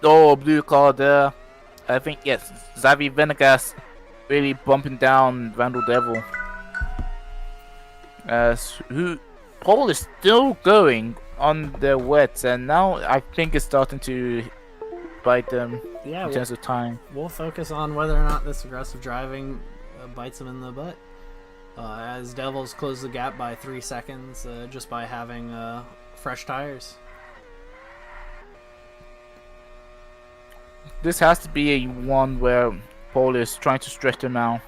Oh, blue car there. I think, yes, Xavi Venegas really bumping down Randall Devil. Paul is still going on the wets, and now I think it's starting to bite them in terms of time. We'll focus on whether or not this aggressive driving bites him in the butt. As Devils close the gap by 3 seconds just by having fresh tires. This has to be a one where Paul is trying to stretch them out.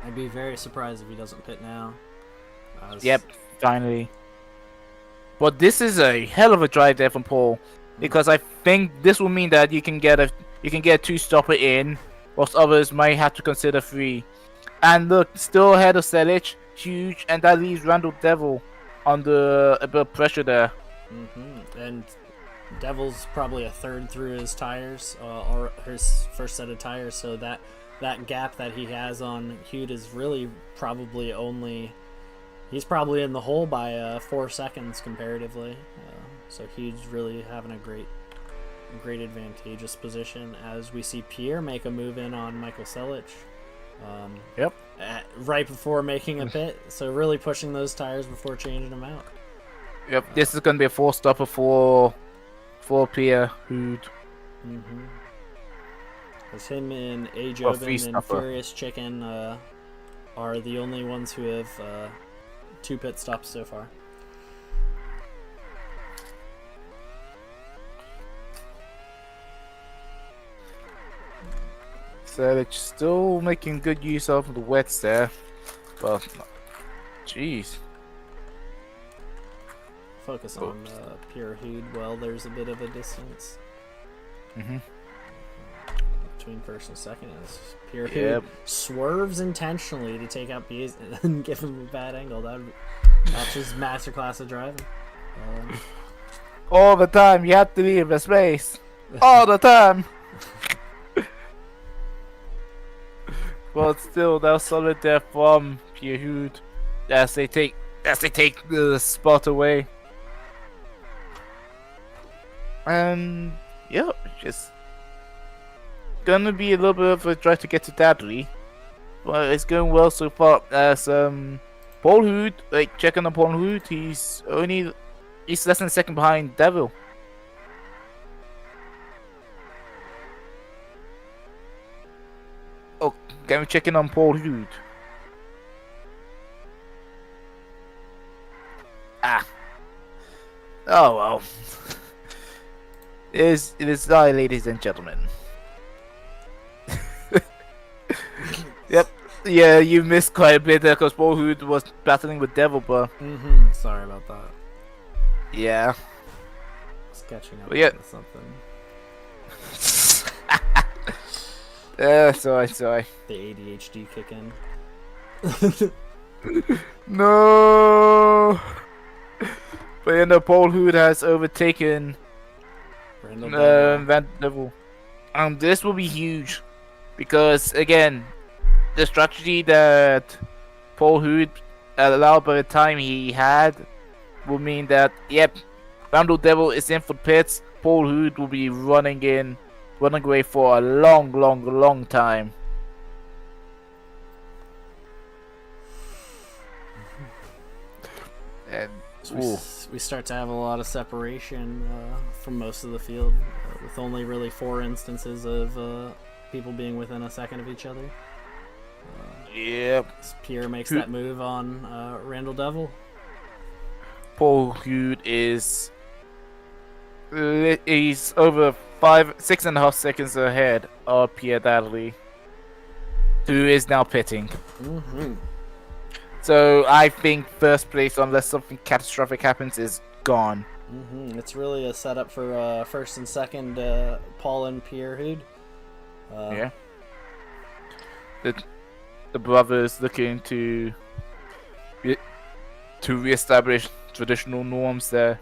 I'd be very surprised if he doesn't pit now. Yep, finally. But this is a hell of a drive there from Paul, because I think this will mean that you can get a two-stopper in, whilst others might have to consider 3. And look, still ahead of Selic, huge, and that leaves Randall Devil under a bit of pressure there. And Devil's probably a third through his tires, or his first set of tires, so that gap that he has on Hugh is really probably he's probably in the hole by 4 seconds comparatively. So Hugh's really having a great advantageous position as we see Pierre make a move in on Michael Selic. Right before making a pit, so really pushing those tires before changing them out. This is going to be a 4-stopper for Pierre Hood. Because him and Ajobin and Furious Chicken are the only ones who have 2 pit stops so far. So they're still making good use of the wets there, but jeez. Focus on Pierre Hood. Well, there's a bit of a distance between first and second as Pierre Hood swerves intentionally to take out Pies and give him a bad angle. That's his masterclass of driving. All the time, you have to leave a space. All the time. But still, they're solid there from Pierre Hood as they take the spot away. And yeah, just gonna be a little bit of a drive to get to Dadley, but it's going well so far. As Paul Hood, checking on Paul Hood, he's less than a second behind Devil. Oh, can we check in on Paul Hood? Oh well. It is die, ladies and gentlemen. Yep. Yeah, you missed quite a bit there because Paul Hood was battling with Devil, but sorry about that. Yeah. Just catching up with something. Sorry. The ADHD kick in. No! But you know, Paul Hood has overtaken Randall Devil. Van Devil. This will be huge. Because, again, the strategy that Paul Hood allowed by the time he had will mean that, yep, Randall Devil is in for pits. Paul Hood will be running away for a long time. And So we start to have a lot of separation from most of the field, with only really 4 instances of people being within a second of each other. Yep. Pierre makes that move on Randall Devil. Paul Hood is he's over 6.5 seconds ahead of Pierre Dadley, who is now pitting. So I think first place, unless something catastrophic happens, is gone. It's really a setup for first and second Paul and Pierre Hood. Yeah. The brothers looking to reestablish traditional norms there.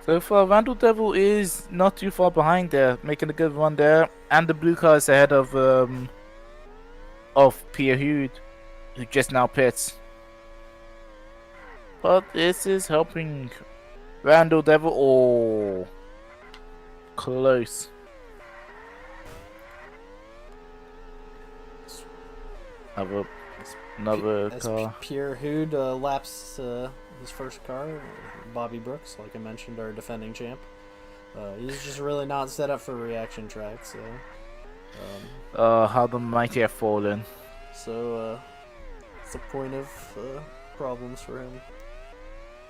So far, Randall Devil is not too far behind there, making a good run there, and the blue car is ahead of Pierre Hood, who just now pits. But this is helping Randall Devil. Oh, close. Another car. Pierre Hood laps his first car, Bobby Brooks, like I mentioned, our defending champ. He's just really not set up for reaction track, so. How the mighty have fallen. So it's a point of problems for him.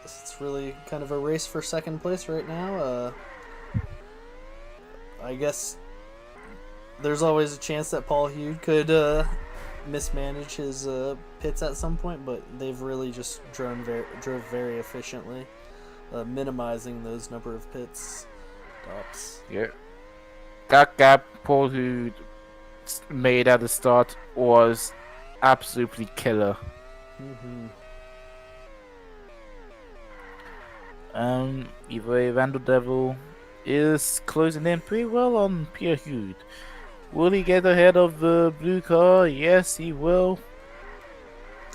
It's really kind of a race for second place right now. I guess there's always a chance that Paul Hood could mismanage his pits at some point, but they've really just drove very efficiently, minimizing those number of pits stops. Yeah, that gap Paul Hood made at the start was absolutely killer. Either Randall Devil is closing in pretty well on Pierre Hood. Will he get ahead of the blue car? Yes, he will.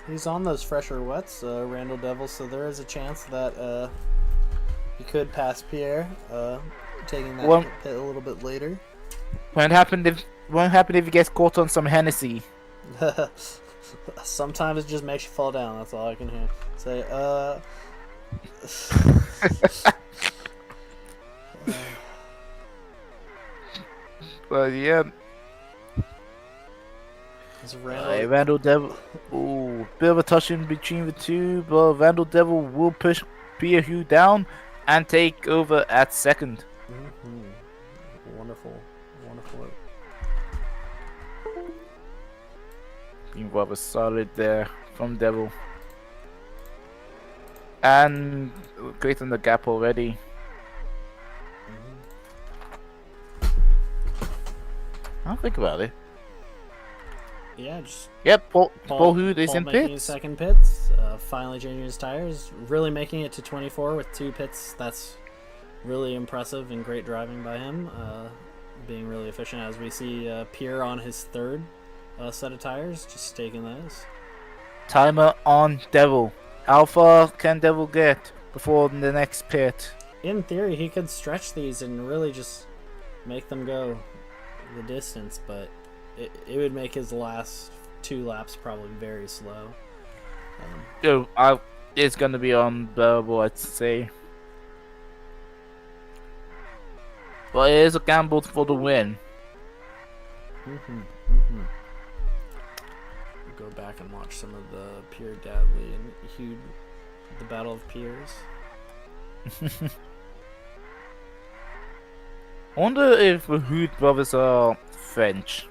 He's on those fresher wets, Randall Devil, so there is a chance that he could pass Pierre, taking that pit a little bit later. Won't happen if he gets caught on some Hennessy. Sometimes it just makes you fall down. That's all I can hear. Say, But yeah. Randall Devil. Ooh, bit of a touch in between the two, but Randall Devil will push Pierre Hood down and take over at second. Wonderful. Being rather solid there from Devil. And creating the gap already. I'll think about it. Yeah, just... Yep, Paul Hood is in pits. Second pits, finally changing his tires, really making it to 24 with 2 pits. That's really impressive and great driving by him, being really efficient, as we see Pierre on his third set of tires, just taking those. Timer on Devil. How far can Devil get before the next pit? In theory, he could stretch these and really just make them go the distance, but it would make his last 2 laps probably very slow. It's gonna be unbearable, I'd say. But it is a gamble for the win. Go back and watch some of the Pierre Dadley and Hood, the Battle of Pierres. I wonder if the Hood brothers are French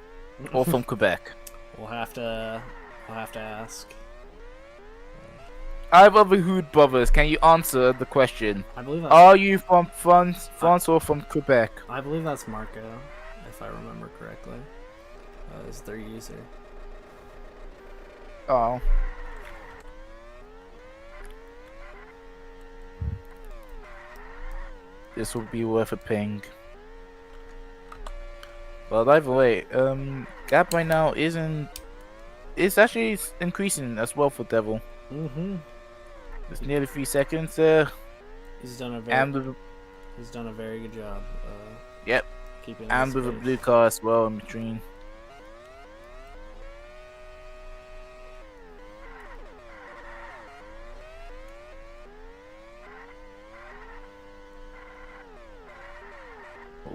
or from Quebec. We'll have to ask. Either of the Hood brothers, can you answer the question? I believe are you from France or from Quebec? I believe that's Marco. if I remember correctly, is their user. Oh. This will be worth a ping. But either way, gap right now isn't. It's actually increasing as well for Devil. Mm-hmm. It's nearly 3 seconds there. He's done a very good job. Yep. Keeping And with a blue car as well in between.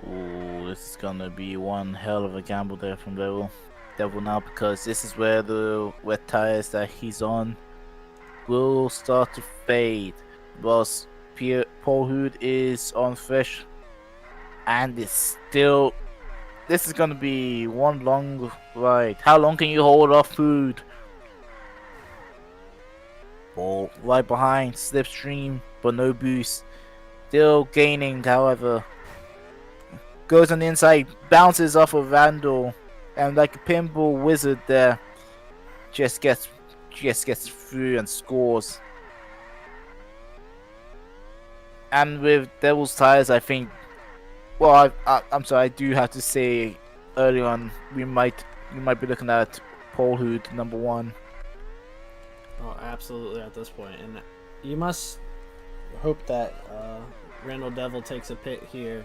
Oh, this is gonna be one hell of a gamble there from Devil now, because this is where the wet tires that he's on will start to fade. Whilst Paul Hood is on fresh, and it's still. This is gonna be one long ride. How long can you hold off food? Ball right behind, slipstream, but no boost. Still gaining, however. Goes on the inside, bounces off of Randall, and like a pinball wizard there, just gets through and scores. And with Devil's tires, I think. Well, I'm sorry. I do have to say, early on, we might be looking at Paul Hood #1. Oh, absolutely at this point, and you must hope that Randall Devil takes a pit here.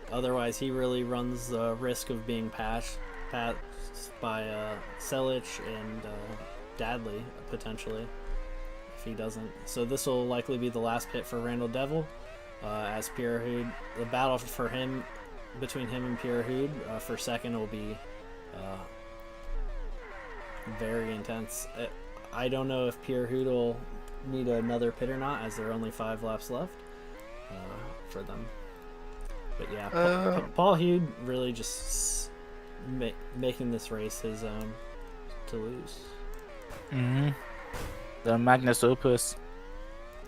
Otherwise, he really runs the risk of being passed by Selich and Dadley potentially if he doesn't. So this will likely be the last pit for Randall Devil. As Pierre Hood, the battle for him between him and Pierre Hood for second will be very intense. I don't know if Pierre Hood will need another pit or not, as there are only 5 laps left for them. But yeah, Paul Hood really just making this race his own to lose. The Magnus Opus.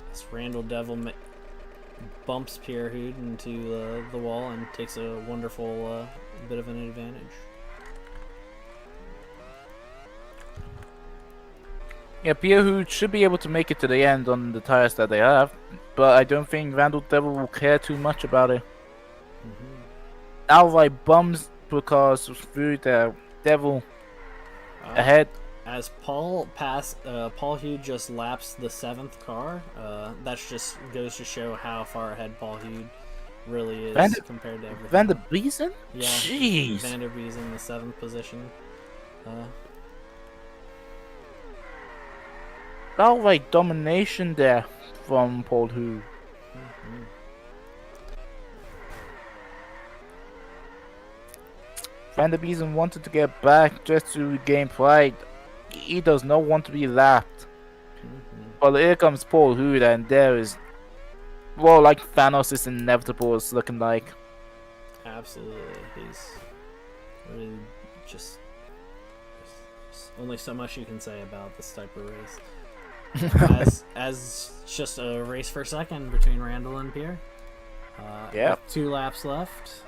This Randall Devil bumps Pierre Hood into the wall and takes a wonderful bit of an advantage. Yeah, Pierre Hood should be able to make it to the end on the tires that they have, but I don't think Randall Devil will care too much about it. Outright bums because through the Devil ahead. As Paul Hood just laps the 7th car. That just goes to show how far ahead Paul Hood really is compared to everything. Van der Biesen? Yeah, jeez. Van der Biesen in the 7th position. Outright domination there from Paul Hood. Van der Biesen wanted to get back just to regain pride. He does not want to be lapped. But here comes Paul Hood, and there is, well, like Thanos is inevitable. It's looking like. Absolutely, he's really just. There's only so much you can say about this type of race. as just a race for second between Randall and Pierre. Yeah. 2 laps left.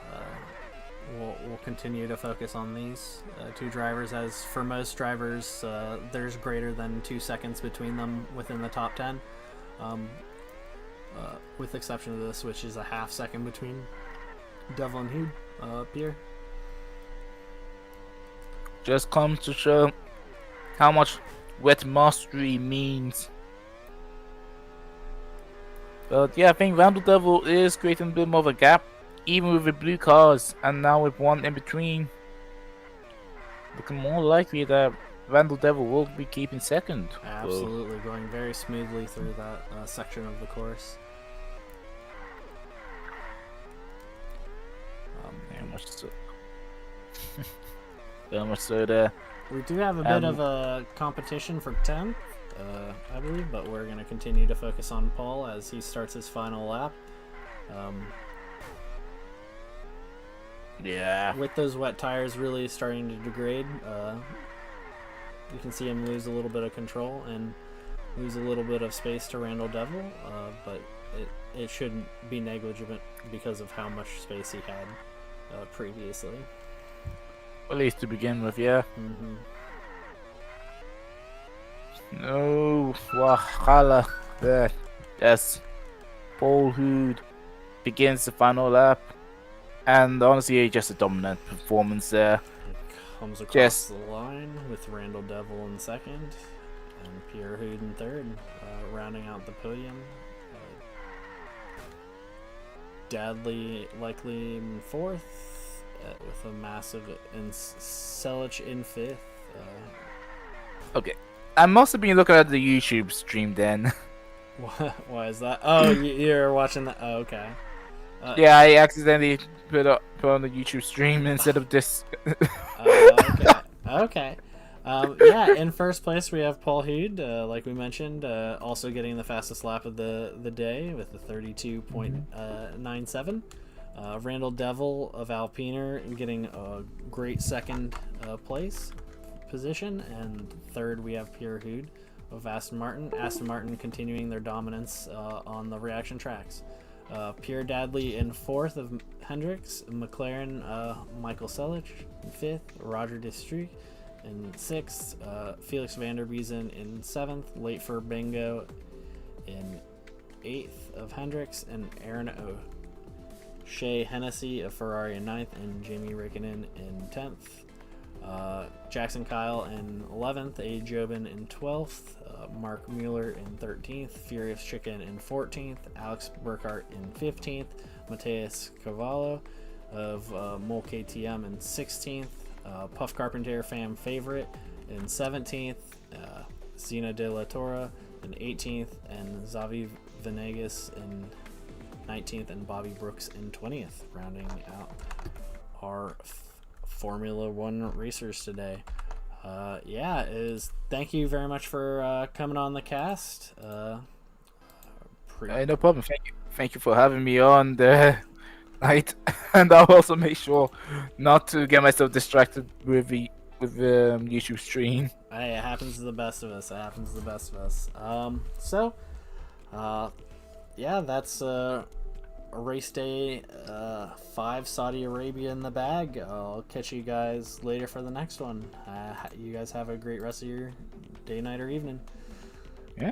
We'll continue to focus on these 2 drivers, as for most drivers there's greater than 2 seconds between them within the top 10, with the exception of this, which is a half second between Devil and Hood. Pierre just comes to show how much wet mastery means. But yeah, I think Randall Devil is creating a bit more of a gap, even with the blue cars, and now with one in between. Looking more likely that Randall Devil will be keeping second. Absolutely, going very smoothly through that section of the course. Very much so. Very much so there. We do have a bit of a competition for 10th, I believe, but we're going to continue to focus on Paul as he starts his final lap. Yeah. With those wet tires really starting to degrade, you can see him lose a little bit of control and lose a little bit of space to Randall Devil, but it shouldn't be negligible because of how much space he had previously. At least to begin with, yeah. Mm-hmm. No, Wahala. There. Yes. Paul Hood begins the final lap. And honestly, just a dominant performance there. Comes across Just the line with Randall Devil in second and Pierre Hood in third, rounding out the podium. Dadley likely in fourth, with a massive Selic in fifth. okay. I must have been looking at the YouTube stream then. Why is that? Oh, you're watching that. Oh, okay. Yeah, I accidentally put on the YouTube stream instead of this. Okay. Okay. Yeah, in first place we have Paul Hood, like we mentioned, also getting the fastest lap of the day with a 32.97. Randall Devil of Alpiner getting a great second place position, and third we have Pierre Hood of Aston Martin. Aston Martin continuing their dominance on the reaction tracks. Pierre Dadley in fourth of Hendricks, McLaren Michael Selic in fifth, Roger Destry in sixth, Felix van der Biesen in seventh, late for Bingo in eighth of Hendricks, and Aaron O'Shea Hennessy of Ferrari in ninth, and Jamie Rikkinen in 10th. Jackson Kyle in 11th, A. Jobin in 12th, Mark Mueller in 13th, Furious Chicken in 14th, Alex Burkhart in 15th, Mateus Cavallo of Mol KTM in 16th, Puff Carpenter fan favorite in 17th, Zena De La Torre in 18th, and Xavi Venegas in 19th, and Bobby Brooks in 20th, rounding out our Formula One racers today. Thank you very much for coming on the cast. No problem. Thank you for having me on the night, and I'll also make sure not to get myself distracted with the YouTube stream. Hey, it happens to the best of us. That's race day 5 Saudi Arabia in the bag. I'll catch you guys later for the next one. You guys have a great rest of your day, night, or evening. Yeah.